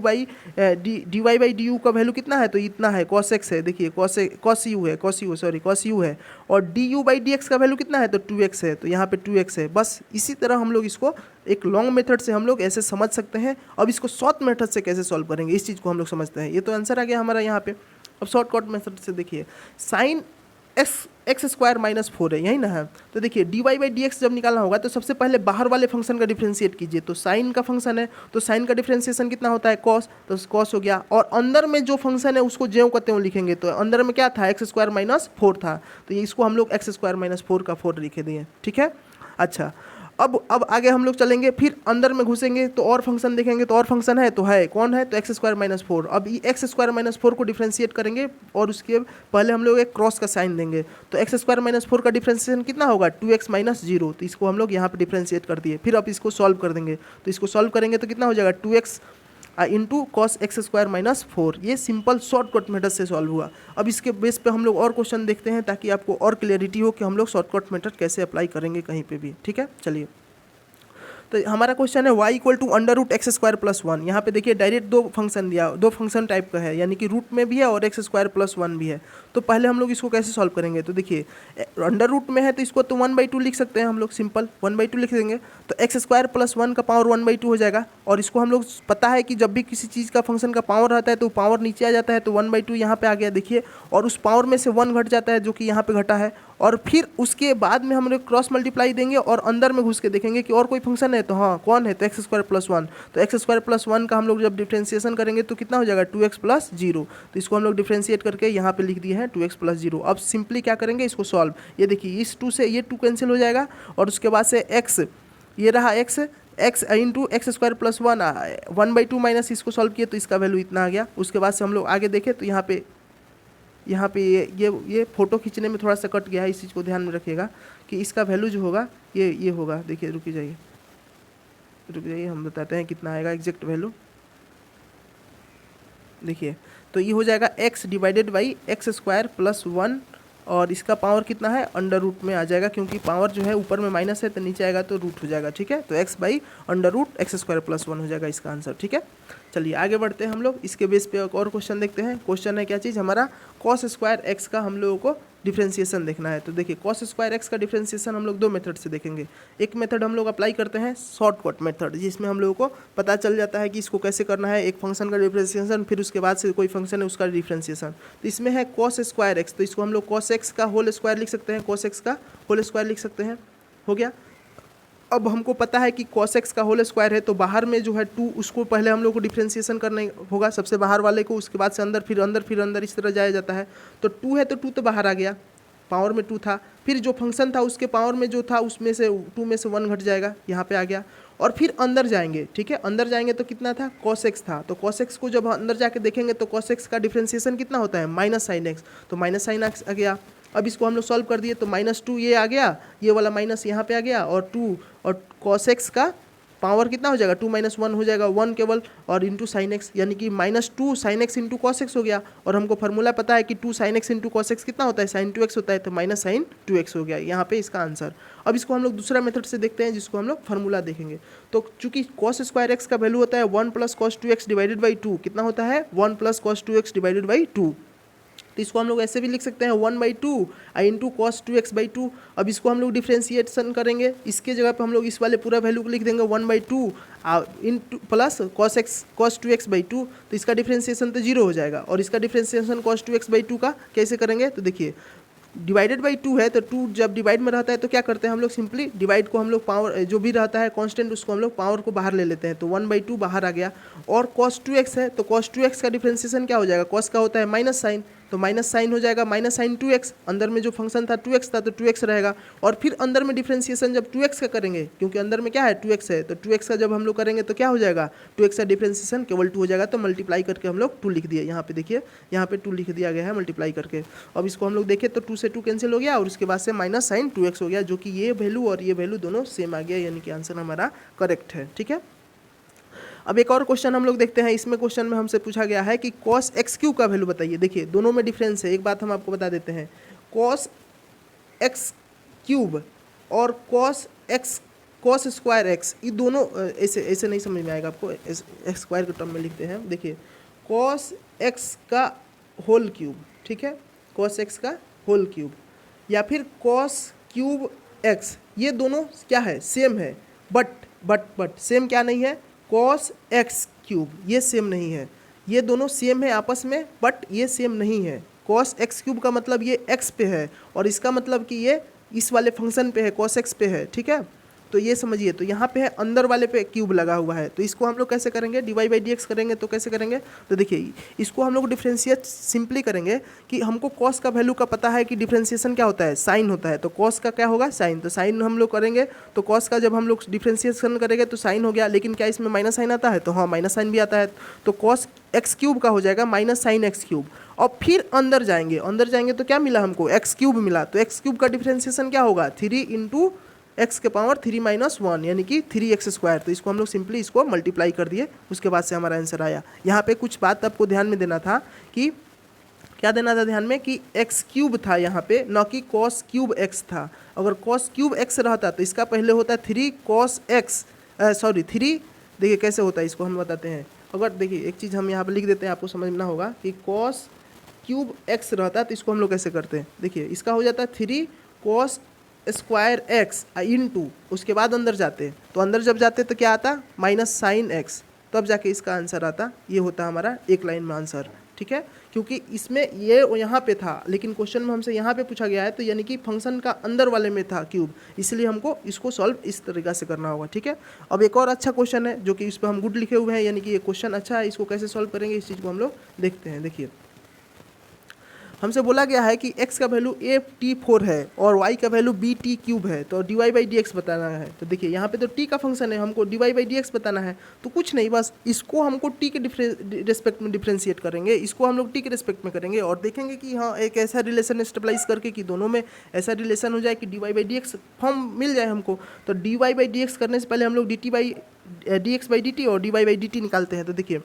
y by d u का वैल्यू कितना है, तो इतना है, कॉस एक्स है, देखिए कॉस यू है, और D u by d x का वैल्यू कितना है, तो 2x है, तो यहाँ पे 2x है। बस इसी तरह हम लोग इसको एक लॉन्ग मेथड से हम लोग ऐसे समझ सकते हैं। अब इसको शॉर्ट मेथड से कैसे सॉल्व करेंगे, इस चीज़ को हम लोग समझते हैं। ये तो आंसर आ गया हमारा यहाँ पे। अब शॉर्टकट मेथड से देखिए, साइन एक्स स्क्वायर माइनस 4 है, यही ना है। तो देखिए d y by d x जब निकालना होगा तो सबसे पहले बाहर वाले फंक्शन का डिफ्रेंशिएट कीजिए। तो साइन का फंक्शन है तो साइन का डिफ्रेंशिएशन कितना होता है, कॉस, तो कॉस हो गया। और अंदर में जो फंक्शन है उसको ज्यों का त्यों लिखेंगे। तो अंदर में क्या था, एक्स स्क्वायर माइनस 4 था, तो ये इसको हम लोग एक्स स्क्वायर माइनस 4 का 4 लिखे दिए, ठीक है। अच्छा, अब आगे हम लोग चलेंगे, फिर अंदर में घुसेंगे तो और फंक्शन देखेंगे, तो और फंक्शन है, तो है कौन है, तो एक्स स्क्वायर माइनस 4। अब ये एक्स स्क्वायर माइनस 4 को डिफ्रेंशिएट करेंगे और उसके पहले हम लोग एक क्रॉस का साइन देंगे। तो एक्स स्क्वायर माइनस 4 का डिफ्रेंशिएशन कितना होगा, 2x माइनस 0। तो इसको हम लोग यहाँ पे डिफ्रेंशिएट कर दिए। फिर अब इसको सॉल्व कर देंगे, तो इसको सॉल्व करेंगे तो कितना हो जाएगा, 2x into cos x square minus 4। ये सिंपल शॉर्टकट मेथड से सॉल्व हुआ। अब इसके बेस पे हम लोग और क्वेश्चन देखते हैं ताकि आपको और क्लियरिटी हो कि हम लोग शॉर्टकट मेथड कैसे अप्लाई करेंगे कहीं पे भी, ठीक है। चलिए, तो हमारा क्वेश्चन है y equal to under root x square plus 1। यहाँ पे देखिए डायरेक्ट दो फंक्शन दिया, दो फंक्शन टाइप का है, यानी कि रूट में भी है और एक्स स्क्वायर प्लस 1 भी है। तो पहले हम लोग इसको कैसे सॉल्व करेंगे, तो देखिए अंडर रूट में है तो इसको तो 1/2 लिख सकते हैं हम लोग, सिंपल 1/2 लिख देंगे। तो एक्स स्क्वायर प्लस 1 का पावर 1/2 हो जाएगा। और इसको हम लोग पता है कि जब भी किसी चीज़ का फंक्शन का पावर रहता है तो पावर नीचे आ जाता है, तो 1/2 यहाँ पे आ गया देखिए, और उस पावर में से 1 घट जाता है जो कि यहाँ पे घटा है। और फिर उसके बाद में हम लोग क्रॉस मल्टीप्लाई देंगे और अंदर में घुस के देखेंगे कि और कोई फंक्शन है, तो हाँ कौन है, तो एक्स स्क्वायर प्लस 1। तो एक्स स्क्वायर प्लस 1 का हम लोग जब डिफ्रेंसिएशन करेंगे तो कितना हो जाएगा, 2x प्लस 0। तो इसको हम लोग डिफ्रेंशिएट करके यहाँ पे लिख दिए हैं 2x प्लस 0। अब सिंपली क्या करेंगे, इसको सॉल्व। ये देखिए इस 2 से ये 2 कैंसिल हो जाएगा, और उसके बाद से x, ये रहा x into x square plus 1/2 minus, इसको सॉल्व किए तो इसका वैल्यू इतना आ गया। उसके बाद से हम लोग आगे देखें तो यहाँ पे ये फोटो खींचने में थोड़ा सा कट गया है, इस चीज़ को ध्यान में रखिएगा कि इसका वैल्यू जो होगा ये होगा। देखिए रुक जाइए, हम बताते हैं कितना आएगा एग्जैक्ट वैल्यू। देखिए तो ये हो जाएगा x divided by x square plus 1, और इसका पावर कितना है, अंडर रूट में आ जाएगा, क्योंकि पावर जो है ऊपर में माइनस है तो नीचे आएगा तो रूट हो जाएगा, ठीक है। तो x by under root x square plus 1 हो जाएगा इसका आंसर, ठीक है। चलिए आगे बढ़ते हैं हम लोग, इसके बेस पे एक और क्वेश्चन देखते हैं। क्वेश्चन है क्या चीज़, हमारा कॉस स्क्वायर एक्स का हम लोगों को डिफ्रेंशिएशन देखना है। तो देखिए कॉस स्क्वायर एक्स का डिफ्रेंशिएशन हम लोग दो मेथड से देखेंगे। एक मेथड हम लोग अप्लाई करते हैं शॉर्टकट मेथड, जिसमें हम लोगों को पता चल जाता है कि इसको कैसे करना है, एक फंक्शन का डिफ्रेंशिएशन, फिर उसके बाद से कोई फंक्शन है उसका डिफ्रेंशिएशन। तो इसमें है कॉस स्क्वायर एक्स, तो इसको हम लोग कॉस एक्स का होल स्क्वायर लिख सकते हैं, कॉस एक्स का होल स्क्वायर लिख सकते हैं, हो गया। अब हमको पता है कि cos x का होल स्क्वायर है, तो बाहर में जो है 2, उसको पहले हम लोग को डिफ्रेंशिएशन करना होगा, सबसे बाहर वाले को, उसके बाद से अंदर, फिर अंदर इस तरह जाया जाता है। तो 2 है तो 2 तो बाहर आ गया, पावर में 2 था, फिर जो फंक्शन था उसके पावर में जो था उसमें से 2 में से 1 घट जाएगा, यहाँ पे आ गया। और फिर अंदर जाएंगे, ठीक है, अंदर जाएंगे तो कितना था, cos x था। तो cos x को जब अंदर जाके देखेंगे तो cos x का डिफ्रेंशिएशन कितना होता है, माइनस साइन x, तो माइनस साइन x आ गया। अब इसको हम लोग सॉल्व कर दिए तो -2 ये आ गया, ये वाला माइनस यहाँ पे आ गया, और 2 और cos x का पावर कितना हो जाएगा, 2 - 1 हो जाएगा, 1 केवल, और इंटू साइन एक्स, यानी कि -2 sine x into cos x हो गया। और हमको फार्मूला पता है कि 2 sine x into cos x कितना होता है, sin 2x होता है, तो माइनस साइन 2x हो गया यहाँ पे इसका आंसर। अब इसको हम लोग दूसरा मेथड से देखते हैं, जिसको हम लोग फार्मूला देखेंगे। तो चूंकि cos स्क्वायर एक्स का वैल्यू होता है 1 + cos 2x डिवाइडेड बाई 2, कितना होता है 1 + cos 2x डिवाइडेड बाई 2। तो इसको हम लोग ऐसे भी लिख सकते हैं 1/2 इंटू cos 2x/2। अब इसको हम लोग डिफ्रेंशिएशन करेंगे, इसके जगह पे हम लोग इस वाले पूरा वैल्यू को लिख देंगे 1/2 इंटू प्लस cos 2x/2। तो इसका डिफ्रेंशिएशन तो 0 हो जाएगा, और इसका डिफ्रेंशिएशन cos 2x/2 का कैसे करेंगे, तो देखिए डिवाइडेड बाई 2 है, तो 2 जब डिवाइड में रहता है तो क्या करते हैं हम लोग, सिंपली डिवाइड को हम लोग पावर जो भी रहता है कांस्टेंट, उसको हम लोग पावर को बाहर ले लेते हैं, तो 1/2 बाहर आ गया। और cos 2x है, तो cos 2x का डिफ्रेंशिएशन क्या हो जाएगा, cos का होता है माइनस साइन, तो माइनस साइन हो जाएगा, माइनस साइन 2x, अंदर में जो फंक्शन था 2x था तो 2x रहेगा। और फिर अंदर में डिफ्रेंशिएशन जब 2x का करेंगे, क्योंकि अंदर में क्या है 2x है, तो 2x का जब हम लोग करेंगे तो क्या हो जाएगा, 2x का डिफ्रेंशिएशन केवल 2 हो जाएगा। तो मल्टीप्लाई करके हम लोग 2 लिख दिए, यहाँ पे देखिए यहाँ पे 2 लिख दिया गया है मल्टीप्लाई करके। अब इसको हम लोग देखें तो 2 से 2 कैंसिल हो गया, और उसके बाद से माइनस साइन 2x हो गया, जो कि ये वैल्यू और ये वैल्यू दोनों सेम आ गया, यानी कि आंसर हमारा करेक्ट है, ठीक है। अब एक और क्वेश्चन हम लोग देखते हैं। इसमें क्वेश्चन में हमसे पूछा गया है कि कॉस एक्स क्यूब का वैल्यू बताइए। देखिए दोनों में डिफरेंस है, एक बात हम आपको बता देते हैं। कॉस एक्स क्यूब और कॉस स्क्वायर एक्स, ये दोनों ऐसे ऐसे नहीं समझ में आएगा आपको, एक्स स्क्वायर के टर्म में लिखते हैं। देखिए कॉस एक्स का होल क्यूब, ठीक है, कॉस एक्स का होल क्यूब या फिर कॉस क्यूब एक्स, ये दोनों क्या है, सेम है। बट सेम क्या नहीं है, कॉस एक्स क्यूब ये सेम नहीं है। ये दोनों सेम है आपस में, बट ये सेम नहीं है। कॉस एक्स क्यूब का मतलब ये एक्स पे है और इसका मतलब कि ये इस वाले फंक्शन पे है, कॉस एक्स पे है, ठीक है। तो ये समझिए, तो यहाँ पे है अंदर वाले पे क्यूब लगा हुआ है, तो इसको हम लोग कैसे करेंगे, डी बाई डी एक्स करेंगे। तो कैसे करेंगे, तो देखिए इसको हम लोग डिफ्रेंशिएट सिंपली करेंगे कि हमको कॉस का वैल्यू का पता है कि डिफ्रेंशिएशन क्या होता है, साइन होता है। तो कॉस का क्या होगा, साइन। तो साइन हम लोग करेंगे, तो कॉस का जब हम लोग डिफ्रेंशिएशन करेंगे तो साइन हो गया, लेकिन क्या इसमें माइनस साइन आता है, तो हाँ माइनस साइन भी आता है। तो कॉस एक्स क्यूब का हो जाएगा माइनस साइन एक्स क्यूब। और फिर अंदर जाएंगे तो क्या मिला हमको, एक्स क्यूब मिला। तो एक्स क्यूब का डिफ्रेंशिएशन क्या होगा, 3 इंटू एक्स के पावर 3 माइनस 1 यानी कि 3x स्क्वायर। तो इसको हम लोग सिंपली इसको मल्टीप्लाई कर दिए, उसके बाद से हमारा आंसर आया। यहाँ पे कुछ बात आपको ध्यान में देना था कि क्या देना था ध्यान में, कि एक्स क्यूब था यहाँ पे, न कि कॉस क्यूब एक्स था। अगर कॉस क्यूब एक्स रहता तो इसका पहले होता 3 कॉस एक्स, सॉरी 3, देखिए कैसे होता है इसको हम बताते हैं। अगर देखिए एक चीज़ हम यहाँ पर लिख देते हैं, आपको समझना होगा कि कॉस क्यूब एक्स रहता तो इसको हम लोग कैसे करते हैं। देखिए इसका हो जाता है 3 कॉस स्क्वायर एक्स इंटू, उसके बाद अंदर जाते, तो अंदर जब जाते तो क्या आता, माइनस साइन एक्स, तब जाके इसका आंसर आता। ये होता हमारा एक लाइन में आंसर, ठीक है। क्योंकि इसमें ये यहाँ पे था, लेकिन क्वेश्चन में हमसे यहाँ पे पूछा गया है, तो यानी कि फंक्शन का अंदर वाले में था क्यूब, इसलिए हमको इसको सॉल्व इस तरीका से करना होगा, ठीक है। अब एक और अच्छा क्वेश्चन है जो कि इस पर हम गुड लिखे हुए हैं, यानी कि ये क्वेश्चन अच्छा है, इसको कैसे सॉल्व करेंगे इस चीज़ को हम लोग देखते हैं। देखिए हमसे बोला गया है कि x का वैल्यू ft4 है और y का वैल्यू bt क्यूब है, तो dy बाई डी एक्स बताना है। तो देखिए यहाँ पे तो t का फंक्शन है, हमको dy बाई डी एक्स बताना है। तो कुछ नहीं, बस इसको हमको t के रिस्पेक्ट में डिफ्रेंशिएट करेंगे, इसको हम लोग t के रिस्पेक्ट में करेंगे और देखेंगे कि हाँ एक ऐसा रिलेशन स्टेबलाइज करके कि दोनों में ऐसा रिलेशन हो जाए कि dy by d x form मिल जाए हमको। तो dy बाई डी एक्स करने से पहले हम लोग dt by d x by d t और dy बाई डी टी निकालते हैं। तो देखिए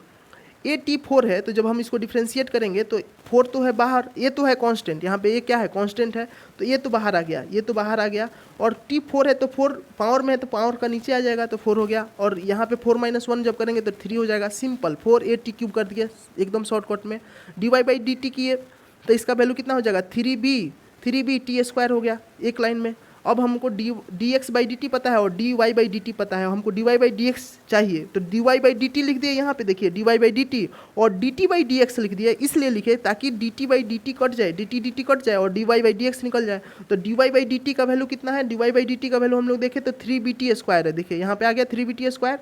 AT4 है, तो जब हम इसको डिफ्रेंशिएट करेंगे तो 4 तो है बाहर, ये तो है कांस्टेंट, यहाँ पे ये क्या है, कांस्टेंट है, तो ये तो बाहर आ गया, ये तो बाहर आ गया। और T4 है तो 4 पावर में है तो पावर का नीचे आ जाएगा, तो 4 हो गया। और यहाँ पे 4 माइनस 1 जब करेंगे तो 3 हो जाएगा। सिंपल 4AT क्यूब कर दिया एकदम शॉर्टकट में। dy बाई डी टी किए तो इसका वैल्यू कितना हो जाएगा, 3b t स्क्वायर हो गया एक लाइन में। अब हमको d x by d t पता है और d y by d t पता है, हमको d y by d x चाहिए, तो d y by d t लिख दिए यहाँ पे। देखिए d y by d t और d t by d x लिख दिए, इसलिए लिखे ताकि d t by d t cut जाए, डी टी कट जाए और d y by d x निकल जाए। तो d y by d t का वैल्यू कितना है, d y by d t का वैल्यू हम लोग देखें तो 3bt स्क्वायर है। देखिए यहाँ पे आ गया 3bt स्क्वायर।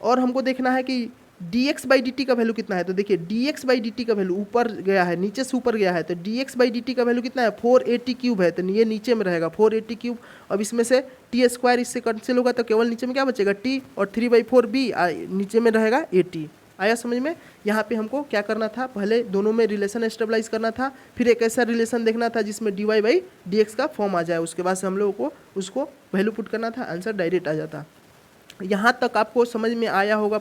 और हमको देखना है कि dx बाई डी टी का वैल्यू कितना है। तो देखिए dx बाई डी टी का वैल्यू ऊपर गया है, नीचे से ऊपर गया है, तो dx बाई डी टी का वैल्यू कितना है, 480 क्यूब है, तो ये नीचे में रहेगा 480 क्यूब। अब इसमें से टी स्क्वायर इससे कैंसिल होगा, तो केवल नीचे में क्या बचेगा, t और 3/4b नीचे में रहेगा 80। आया समझ में। यहाँ पे हमको क्या करना था, पहले दोनों में रिलेशन स्टेबलाइज करना था, फिर एक ऐसा रिलेशन देखना था जिसमें dy बाई डी एक्स का फॉर्म आ जाए, उसके बाद से हम लोगों को उसको वैल्यू पुट करना था, आंसर डायरेक्ट आ जाता। यहाँ तक आपको समझ में आया होगा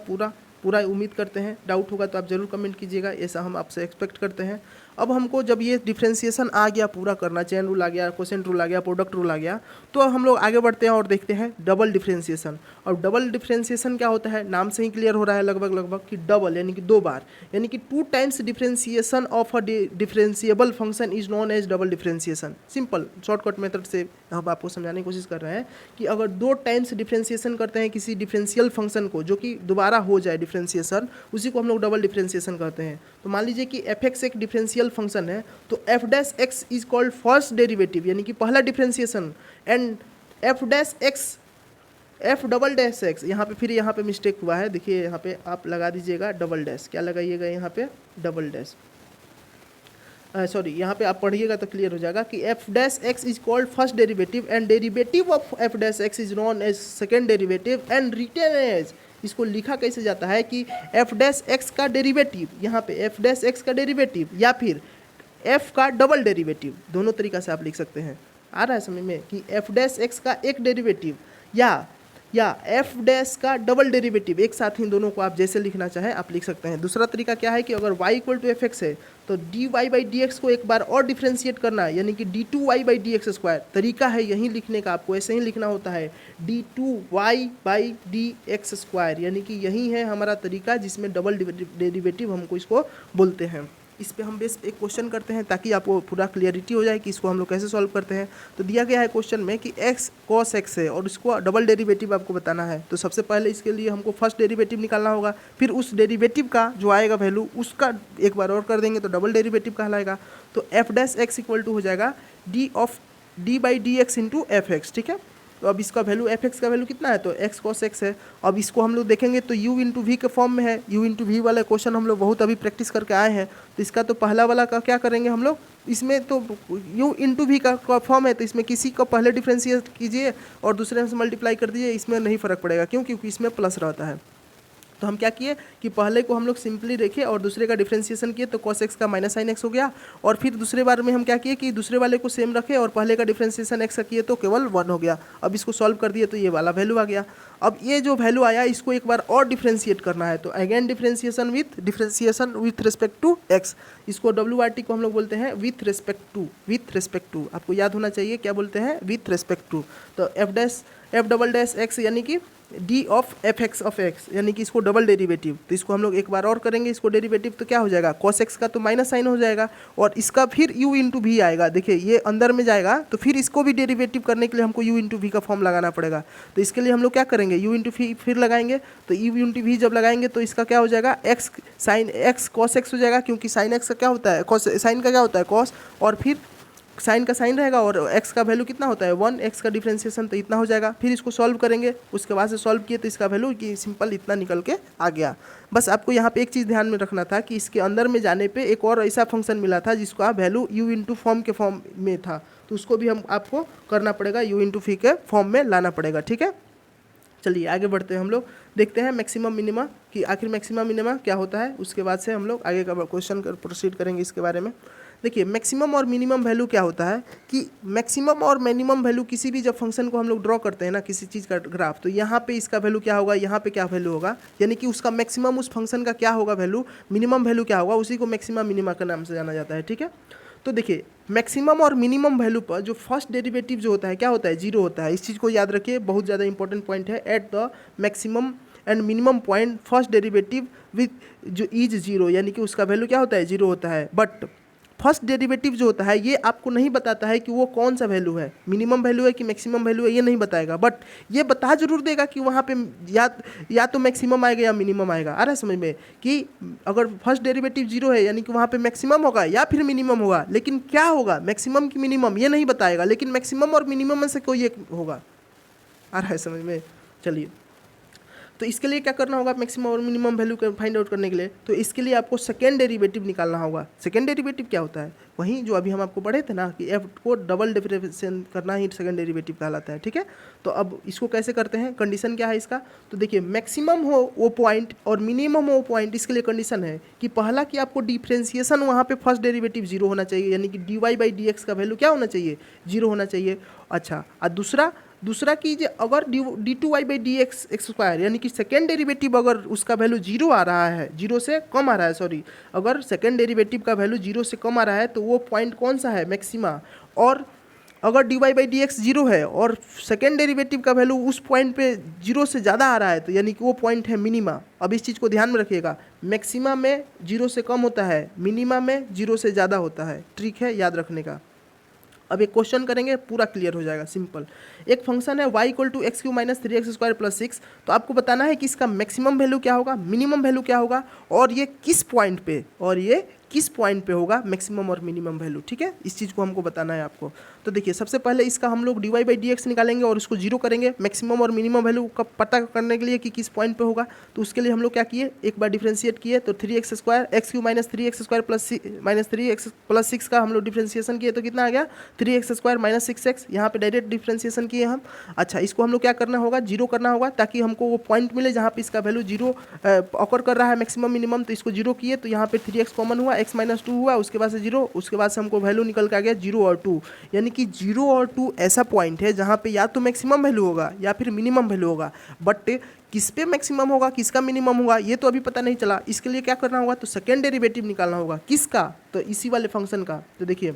पूरा उम्मीद करते हैं। डाउट होगा तो आप ज़रूर कमेंट कीजिएगा, ऐसा हम आपसे एक्सपेक्ट करते हैं। अब हमको जब ये डिफ्रेंशिएशन आ गया पूरा करना, चेन रूल आ गया, क्वोशिएंट रूल आ गया, प्रोडक्ट रूल आ गया, तो हम लोग आगे बढ़ते हैं और देखते हैं डबल डिफ्रेंशिएशन। और डबल डिफ्रेंशिएशन क्या होता है, नाम से ही क्लियर हो रहा है लगभग कि डबल यानी कि 2 बार, यानी कि 2 times differentiation of a differentiable function is known as double differentiation. Simple shortcut method से हम आपको समझाने की कोशिश कर रहे हैं कि अगर 2 टाइम्स डिफ्रेंशिएशन करते हैं किसी डिफरेंशियल फंक्शन को, जो कि दोबारा हो जाए डिफ्रेंशिएशन, उसी को हम लोग डबल डिफ्रेंशिएशन करते हैं। तो मान लीजिए कि f(x) एक डिफरेंशियल फंक्शन है, तो f'(x) is called first derivative यानी कि पहला डिफरेंशिएशन, एंड f'(x) यहाँ पे फिर यहाँ पे मिस्टेक हुआ है, देखिए यहाँ पे आप लगा दीजिएगा डबल डैश, क्या लगाइएगा यहाँ पे, डबल डैश, सॉरी यहाँ पे आप पढ़िएगा तो क्लियर हो जाएगा कि f'(x) is called first derivative and derivative of f'(x) is known as second derivative and written as. इसको लिखा कैसे जाता है कि f'(x) का डेरिवेटिव, यहाँ पे f'(x) का डेरिवेटिव या फिर f का डबल डेरिवेटिव, दोनों तरीका से आप लिख सकते हैं। आ रहा है समझ में कि f'(x) का एक डेरिवेटिव या एफ डैश का डबल डेरिवेटिव, एक साथ ही दोनों को आप जैसे लिखना चाहें आप लिख सकते हैं। दूसरा तरीका क्या है कि अगर y equal to F x है तो d y by d x को एक बार और डिफ्रेंशिएट करना है, यानी कि d two y by d x square. तरीका है यही लिखने का, आपको ऐसे ही लिखना होता है d two y by d x square, यानी कि यही है हमारा तरीका जिसमें डबल डेरिवेटिव हमको इसको बोलते हैं। इस पे हम बेस एक क्वेश्चन करते हैं ताकि आपको पूरा क्लियरिटी हो जाए कि इसको हम लोग कैसे सॉल्व करते हैं। तो दिया गया है क्वेश्चन में कि x cos x है और इसको डबल डेरिवेटिव आपको बताना है। तो सबसे पहले इसके लिए हमको फर्स्ट डेरिवेटिव निकालना होगा, फिर उस डेरिवेटिव का जो आएगा वैल्यू उसका एक बार और कर देंगे तो डबल डेरिवेटिव कहलाएगा। तो f dash x equal to हो जाएगा d by d x into f x, ठीक है। तो अब इसका वैल्यू एफ एक्स का वैल्यू कितना है, तो एक्स कॉस एक्स है। अब इसको हम लोग देखेंगे तो यू इंटू वी के फॉर्म में है, यू इंटू वी वाला क्वेश्चन हम लोग बहुत अभी प्रैक्टिस करके आए हैं। तो इसका तो पहला वाला का क्या करेंगे हम लोग, इसमें तो यू इंटू वी का फॉर्म है तो इसमें किसी को पहले डिफ्रेंशिएट कीजिए और दूसरे से मल्टीप्लाई कर दीजिए, इसमें नहीं फ़र्क पड़ेगा क्यों, क्योंकि इसमें प्लस रहता है। तो हम क्या किए कि पहले को हम लोग सिंपली रखे और दूसरे का डिफ्रेंशिएशन किए तो cos x का माइनस साइन x हो गया। और फिर दूसरे बार में हम क्या किए कि दूसरे वाले को सेम रखे और पहले का डिफ्रेंशिएशन x का किए तो केवल 1 हो गया। अब इसको सॉल्व कर दिए तो ये वाला वैल्यू आ गया। अब ये जो वैल्यू आया इसको एक बार और डिफ्रेंशिएट करना है, तो again differentiation with respect to x, इसको WRT को हम लोग बोलते हैं विथ रिस्पेक्ट टू, आपको याद होना चाहिए क्या बोलते हैं, विथ रिस्पेक्ट टू। तो एफ डबल डैश एक्स यानी कि D of f x of x, यानी कि इसको डबल डेरिवेटिव, तो इसको हम लोग एक बार और करेंगे इसको डेरिवेटिव, तो क्या हो जाएगा cos x का तो माइनस साइन हो जाएगा और इसका फिर u इंटू वी आएगा। देखिए ये अंदर में जाएगा तो फिर इसको भी डेरिवेटिव करने के लिए हमको u इंटू वी का फॉर्म लगाना पड़ेगा। तो इसके लिए हम लोग क्या करेंगे, u इंटू वी फिर लगाएंगे, तो u इंटू वी जब लगाएंगे तो इसका क्या हो जाएगा x sine x cos x हो जाएगा, क्योंकि साइन x का क्या होता है, साइन का क्या होता है cos, और फिर साइन का साइन रहेगा और x का वैल्यू कितना होता है 1, x का डिफ्रेंशिएशन तो इतना हो जाएगा। फिर इसको सॉल्व करेंगे, उसके बाद से सॉल्व किए तो इसका वैल्यू कि सिंपल इतना निकल के आ गया। बस आपको यहाँ पे एक चीज़ ध्यान में रखना था कि इसके अंदर में जाने पे एक और ऐसा फंक्शन मिला था जिसका वैल्यू u इंटू फॉर्म के फॉर्म में था, तो उसको भी हम आपको करना पड़ेगा, u इंटू फी के फॉर्म में लाना पड़ेगा, ठीक है। चलिए आगे बढ़ते हैं, हम लोग देखते हैं मैक्सिमम मिनिमा कि आखिर मैक्सिमम मिनिमा क्या होता है, उसके बाद से हम लोग आगे का क्वेश्चन प्रोसीड करेंगे इसके बारे में। देखिए मैक्सिमम और मिनिमम वैल्यू क्या होता है कि मैक्सिमम और मिनिमम वैल्यू किसी भी जब फंक्शन को हम लोग ड्रॉ करते हैं ना किसी चीज़ का ग्राफ, तो यहाँ पे इसका वैल्यू क्या होगा, यहाँ पे क्या वैल्यू होगा, यानी कि उसका मैक्सिमम उस फंक्शन का क्या होगा वैल्यू, मिनिमम वैल्यू क्या होगा, उसी को मैक्सिमम मिनिमा के नाम से जाना जाता है, ठीक है। तो देखिए मैक्सिमम और मिनिमम वैल्यू पर जो फर्स्ट डेरिवेटिव जो होता है क्या होता है, जीरो होता है। इस चीज़ को याद रखिए, बहुत ज़्यादा इंपॉर्टेंट पॉइंट है। At the maximum and minimum point first derivative with जो इज जीरो, यानी कि उसका वैल्यू क्या होता है, जीरो होता है। बट फर्स्ट डेरिवेटिव जो होता है ये आपको नहीं बताता है कि वो कौन सा वैल्यू है, मिनिमम वैल्यू है कि मैक्सिमम वैल्यू है, ये नहीं बताएगा, बट ये बता जरूर देगा कि वहाँ पे या तो मैक्सिमम आएगा या मिनिमम आएगा। आ रहा है समझ में कि अगर फर्स्ट डेरिवेटिव जीरो है यानी कि वहाँ पे मैक्सिमम होगा या फिर मिनिमम होगा, लेकिन क्या होगा, मैक्सिमम की मिनिमम ये नहीं बताएगा, लेकिन मैक्सिमम और मिनिमम में से कोई एक होगा। आ रहा है समझ में। चलिए तो इसके लिए क्या करना होगा, मैक्सिमम और मिनिमम वैल्यू फाइंड आउट करने के लिए, तो इसके लिए आपको सेकेंड डेरिवेटिव निकालना होगा। सेकेंड डेरिवेटिव क्या होता है, वहीं जो अभी हम आपको पढ़े थे ना कि एफ को डबल डेरिवेशन करना ही सेकेंड डेरिवेटिव कहलाता है, ठीक है। तो अब इसको कैसे करते हैं, कंडीशन क्या है इसका, तो देखिए मैक्सिमम हो वो पॉइंट और मिनिमम हो वो पॉइंट, इसके लिए कंडीशन है कि पहला कि आपको डिफ्रेंशिएशन वहाँ पे फर्स्ट डेरिवेटिव जीरो होना चाहिए, यानी कि d y by d x का वैल्यू क्या होना चाहिए, जीरो होना चाहिए। अच्छा, और दूसरा कीजिए अगर d two y by d x x square, यानी कि सेकेंड डेरिवेटिव अगर उसका वैल्यू जीरो आ रहा है, जीरो से कम आ रहा है, सॉरी, अगर सेकेंड डेरिवेटिव का वैल्यू जीरो से कम आ रहा है तो वो पॉइंट कौन सा है, मैक्सिमा। और अगर d y by d x zero है और सेकेंड डेरिवेटिव का वैल्यू उस पॉइंट पे जीरो से ज़्यादा आ रहा है तो यानी कि वो पॉइंट है मिनिमा। अब इस चीज़ को ध्यान में रखिएगा, मैक्सिमा में जीरो से कम होता है, मिनिमा में जीरो से ज़्यादा होता है, ट्रिक है याद रखने का। अब एक क्वेश्चन करेंगे पूरा क्लियर हो जाएगा, सिंपल। एक फंक्शन है y equal to x cube minus 3x square plus 6, तो आपको बताना है कि इसका मैक्सिमम वैल्यू क्या होगा, मिनिमम वैल्यू क्या होगा, और ये किस पॉइंट पे होगा मैक्सिमम और मिनिमम वैल्यू, ठीक है। इस चीज़ को हमको बताना है आपको। तो देखिए सबसे पहले इसका हम लोग d y by d x निकालेंगे और उसको जीरो करेंगे, मैक्सिमम और मिनिमम वैल्यू का पता करने के लिए कि किस पॉइंट पे होगा। तो उसके लिए हम लोग क्या किए, एक बार डिफ्रेंशिएट किए तो 3x square x cube minus 3x square plus 3x plus 6 का हम लोग डिफ्रेंशिएशन किए तो कितना आ गया, 3x स्क्वायर माइनस 6x, यहाँ पे डायरेक्ट डिफ्रेंशिएशन किए हम। अच्छा, इसको हम लोग क्या करना होगा, जीरो करना होगा ताकि हमको वो पॉइंट मिले जहाँ पे इसका वैल्यू जीरो ऑकर कर रहा है मैक्सिमम मिनिमम, तो इसको जीरो किए तो यहाँ पे 3x कॉमन हुआ, x माइनस 2 हुआ, उसके बाद से 0, उसके बाद से हमको वैल्यू निकल के आ गया 0 और 2, यानी कि 0 और 2 ऐसा पॉइंट है जहाँ पे या तो मैक्सिमम वैल्यू होगा या फिर मिनिमम वैल्यू होगा, बट किस पे मैक्सिमम होगा किसका मिनिमम होगा ये तो अभी पता नहीं चला। इसके लिए क्या करना होगा, तो सेकेंड डेरिवेटिव निकालना होगा, किसका, तो इसी वाले फंक्शन का। तो देखिए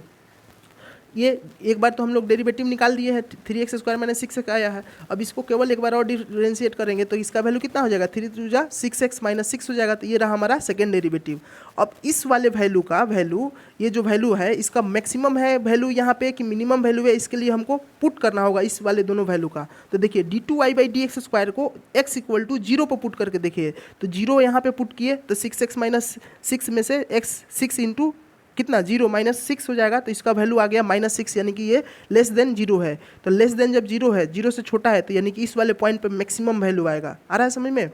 ये एक बार तो हम लोग डेरिवेटिव निकाल दिए हैं, 3x² माइनस 6x आया है। अब इसको केवल एक बार और डिफरेंशिएट करेंगे तो इसका वैल्यू कितना हो जाएगा, 3 टू जा 6x माइनस 6 हो जाएगा। तो ये रहा हमारा सेकेंड डेरिवेटिव। अब इस वाले वैल्यू का वैल्यू, ये जो वैल्यू है इसका मैक्सिमम है वैल्यू यहाँ पे कि मिनिमम वैल्यू है, इसके लिए हमको पुट करना होगा इस वाले दोनों वैल्यू का। तो देखिए d2y/dx² को x इक्वल टू 0 पर पुट करके देखिए, तो 0 यहाँ पे पुट किए तो 6x माइनस 6 में से x 6 इंटू कितना 0 माइनस 6 हो जाएगा, तो इसका वैल्यू आ गया -6, यानी कि ये लेस देन 0 है। तो लेस देन जब 0 है, 0 से छोटा है, तो यानी कि इस वाले पॉइंट पे मैक्सिमम वैल्यू आएगा। आ रहा है समझ में?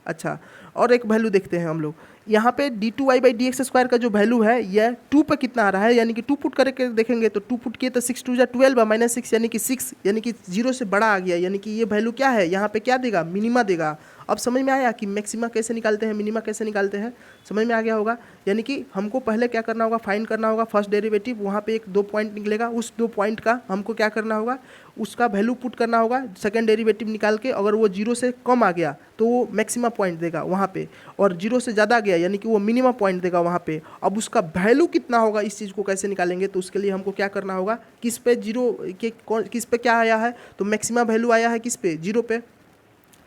अच्छा, और एक वैल्यू देखते हैं हम लोग यहाँ पे d2y/dx² का जो वैल्यू है यह 2 पे कितना आ रहा है, यानी कि 2 पुट करके देखेंगे तो 2 पुट किए तो 6 2 जा 12 माइनस 6 यानी कि 6, यानी कि 0 से बड़ा आ गया, यानी कि ये वैल्यू क्या है यहाँ पे क्या देगा, मिनिमा देगा। अब समझ में आया कि मैक्सिमा कैसे निकालते हैं, मिनिमा कैसे निकालते हैं, समझ में आ गया होगा। यानी कि हमको पहले क्या करना होगा, फाइंड करना होगा फर्स्ट डेरिवेटिव, वहाँ पे 1-2 पॉइंट निकलेगा, उस 2 पॉइंट का हमको क्या करना होगा, उसका वैल्यू पुट करना होगा सेकंड डेरिवेटिव निकाल के। अगर वो 0 से कम आ गया तो वो मैक्सिमा पॉइंट देगा वहाँ पे, और 0 से ज़्यादा आ गया यानी कि वो मिनिमम पॉइंट देगा वहाँ पे। अब उसका वैल्यू कितना होगा, इस चीज़ को कैसे निकालेंगे, तो उसके लिए हमको क्या करना होगा, किस पे 0 के किस पे क्या आया है, तो मैक्सिमा वैल्यू आया है किस पे, 0 पे।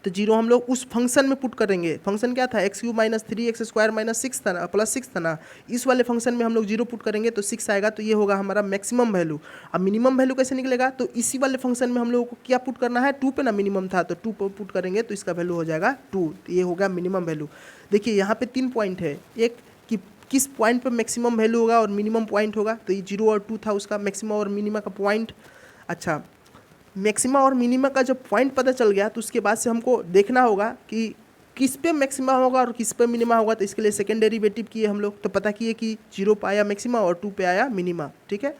तो 0 हम लोग उस फंक्शन में पुट करेंगे। फंक्शन क्या था, x³ माइनस 3x² माइनस 6 था ना, प्लस 6 था ना, इस वाले फंक्शन में हम लोग 0 पुट करेंगे तो 6 आएगा, तो ये होगा हमारा मैक्सिमम वैल्यू। अब मिनिमम वैल्यू कैसे निकलेगा, तो इसी वाले फंक्शन में हम लोगों को क्या पुट करना है, 2 पे ना मिनिमम था, तो 2 पे पुट करेंगे तो इसका वैल्यू हो जाएगा 2, तो ये हो गया मिनिमम वैल्यू। देखिए यहाँ पे 3 पॉइंट है, एक कि किस पॉइंट पर मैक्सिमम वैल्यू होगा और मिनिमम पॉइंट होगा, तो ये 0 और 2 था उसका मैक्सिमम और मिनिमा का पॉइंट। अच्छा, मैक्सिमा और मिनिमा का जब पॉइंट पता चल गया तो उसके बाद से हमको देखना होगा कि किस पे मैक्सिमा होगा और किस पे मिनिमा होगा। तो इसके लिए सेकेंड डेरिवेटिव किए हम लोग, तो पता किए कि 0 पे आया मैक्सिमा और 2 पे आया मिनिमा, ठीक है,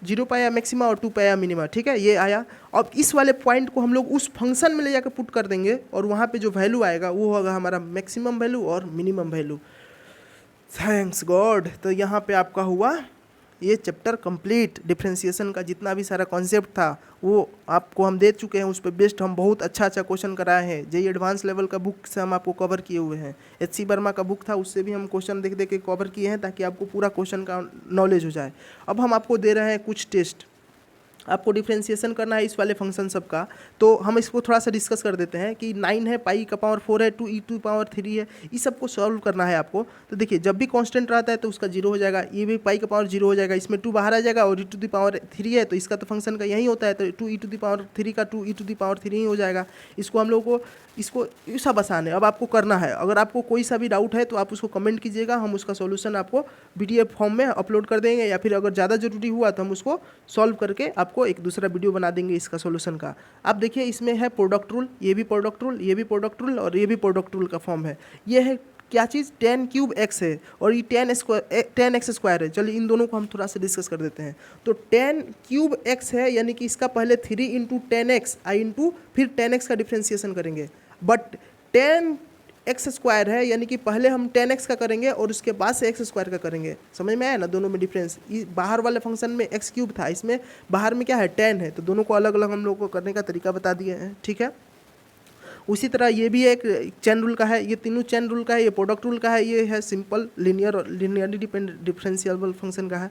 0 पे आया मैक्सिमा और 2 पे आया मिनिमा, ठीक है, ये आया। अब इस वाले पॉइंट को हम लोग उस फंक्शन में ले जाकर पुट कर देंगे और वहाँ पे जो वैल्यू आएगा वो होगा हमारा मैक्सिमम वैल्यू और मिनिमम वैल्यू। Thanks God. तो यहाँ पे आपका हुआ ये चैप्टर कंप्लीट। डिफरेंशिएशन का जितना भी सारा कॉन्सेप्ट था वो आपको हम दे चुके हैं, उस पर बेस्ड हम बहुत अच्छा क्वेश्चन कराए हैं। जेईई एडवांस लेवल का बुक से हम आपको कवर किए हुए हैं, HC वर्मा का बुक था उससे भी हम क्वेश्चन देख के कवर किए हैं ताकि आपको पूरा क्वेश्चन का नॉलेज हो जाए। अब हम आपको दे रहे हैं कुछ टेस्ट, आपको डिफ्रेंशिएशन करना है इस वाले फंक्शन सब का, तो हम इसको थोड़ा सा डिस्कस कर देते हैं कि 9 है, पाई का पावर 4 है, 2e⁻³ है, इस सबको सॉल्व करना है आपको। तो देखिए जब भी कांस्टेंट रहता है तो उसका 0 हो जाएगा, ये भी पाई का पावर 0 हो जाएगा, इसमें 2 बाहर आ जाएगा और e⁻³ है तो इसका तो फंक्शन का यही होता है, तो 2e⁻³ का 2e⁻³ ही हो जाएगा। इसको हम लोग को इसको सब आसान है। अब आपको करना है, अगर आपको कोई सा भी डाउट है तो आप उसको कमेंट कीजिएगा, हम उसका सॉल्यूशन आपको PDF फॉर्म में अपलोड कर देंगे, या फिर अगर ज़्यादा ज़रूरी हुआ तो हम उसको सॉल्व करके आपको एक दूसरा वीडियो बना देंगे इसका सॉल्यूशन का। आप देखिए इसमें है प्रोडक्ट रूल, ये भी प्रोडक्ट रूल, ये भी प्रोडक्ट रूल और ये भी प्रोडक्ट रूल का फॉर्म है। ये है क्या चीज़, 10³ x है और ये 10x² है। चलिए इन दोनों को हम थोड़ा सा डिस्कस कर देते हैं। तो 10³ x है यानी कि इसका पहले 3 × 10x आई इंटू फिर 10x का डिफ्रेंशिएशन करेंगे, बट 10x² है यानी कि पहले हम 10x का करेंगे और उसके बाद से x² का करेंगे। समझ में आया ना दोनों में डिफरेंस। बाहर वाले फंक्शन में x³ था, इसमें बाहर में क्या है 10 है, तो दोनों को अलग अलग हम लोग को करने का तरीका बता दिए हैं, ठीक है। उसी तरह ये भी एक चेन रूल का है, ये तीनों चेन रूल का है, ये प्रोडक्ट रूल का है, ये है simple linearly dependent differentiable function का है।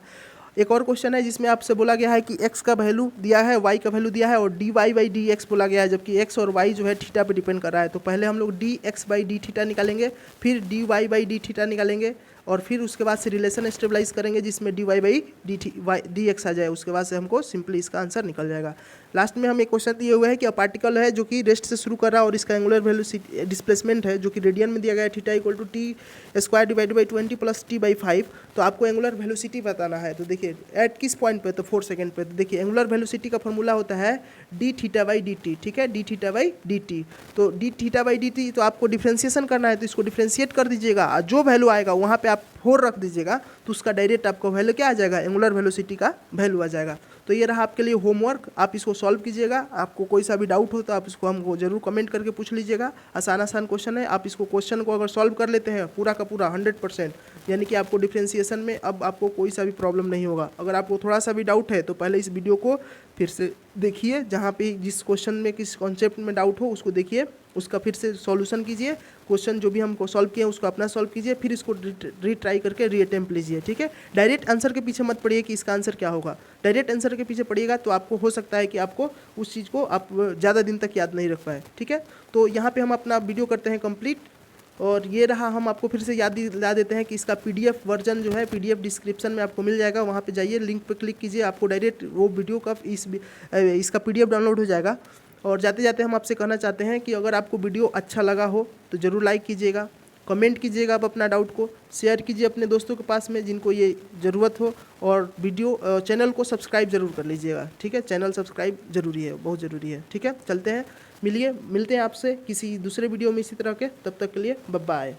एक और क्वेश्चन है जिसमें आपसे बोला गया है कि x का वैल्यू दिया है, y का वैल्यू दिया है और dy/dx बोला गया है, जबकि x और y जो है थीटा पे डिपेंड कर रहा है। तो पहले हम लोग dx/dθ निकालेंगे, फिर dy/dθ निकालेंगे और फिर उसके बाद से रिलेशन स्टेबलाइज करेंगे जिसमें dy/dx आ जाए। उसके बाद से हमको सिंपली इसका आंसर निकल जाएगा। लास्ट में हम एक क्वेश्चन दिए हुए हैं कि पार्टिकल है जो कि रेस्ट से शुरू कर रहा है और इसका एंगुलर वैल्यू डिस्प्लेसमेंट है जो कि रेडियन में दिया गया है, θ = t² डिवाइडेड बाई 20 + t/5। तो आपको एंगुलर वेलोसिटी बताना है। तो देखिए एट किस पॉइंट पे, तो 4 सेकंड पे। तो देखिए एंगुलर वेलोसिटी का फॉर्मूला होता है dθ/dt, ठीक है, dθ/dt। तो dθ/dt तो आपको डिफ्रेंशिएशन करना है तो इसको डिफ्रेंशिएट कर दीजिएगा, जो वैल्यू आएगा वहाँ पे आप 4 रख दीजिएगा तो उसका डायरेक्ट आपको वैल्यू क्या आ जाएगा, एंगुलर वेलोसिटी का वैल्यू आ जाएगा। तो ये रहा आपके लिए होमवर्क, आप इसको सॉल्व कीजिएगा। आपको कोई सा भी डाउट हो तो आप इसको हमको जरूर कमेंट करके पूछ लीजिएगा। आसान क्वेश्चन है, आप इसको क्वेश्चन को अगर सॉल्व कर लेते हैं पूरा का पूरा 100%, यानी कि आपको डिफ्रेंसिएशन में अब आपको कोई सा भी प्रॉब्लम नहीं होगा। अगर आपको थोड़ा सा भी डाउट है तो पहले इस वीडियो को फिर से देखिए, जहाँ पे जिस क्वेश्चन में किस कॉन्सेप्ट में डाउट हो उसको देखिए, उसका फिर से सॉल्यूशन कीजिए। क्वेश्चन जो भी हमको सॉल्व किए उसको अपना सॉल्व कीजिए, फिर इसको रीट्राई करके रीअटेम्प्ट लीजिए। ठीक है, डायरेक्ट आंसर के पीछे मत पड़िए कि इसका आंसर क्या होगा। डायरेक्ट आंसर के पीछे पड़िएगा तो आपको हो सकता है कि आपको उस चीज़ को आप ज़्यादा दिन तक याद नहीं रख पाए। ठीक है, तो यहाँ पे हम अपना वीडियो करते हैं कंप्लीट। और ये रहा, हम आपको फिर से याद दिला देते हैं कि इसका PDF वर्जन जो है PDF डिस्क्रिप्शन में आपको मिल जाएगा, वहाँ पे जाइए, लिंक पे क्लिक कीजिए, आपको डायरेक्ट वो वीडियो का इसका PDF डाउनलोड हो जाएगा। और जाते जाते हम आपसे कहना चाहते हैं कि अगर आपको वीडियो अच्छा लगा हो तो ज़रूर लाइक कीजिएगा, कमेंट कीजिएगा आप अपना डाउट को, शेयर कीजिए अपने दोस्तों के पास में जिनको ये ज़रूरत हो, और वीडियो चैनल को सब्सक्राइब ज़रूर कर लीजिएगा। ठीक है, चैनल सब्सक्राइब ज़रूरी है, बहुत ज़रूरी है। ठीक है, चलते हैं, मिलते हैं आपसे किसी दूसरे वीडियो में इसी तरह के। तब तक के लिए बाय बाय।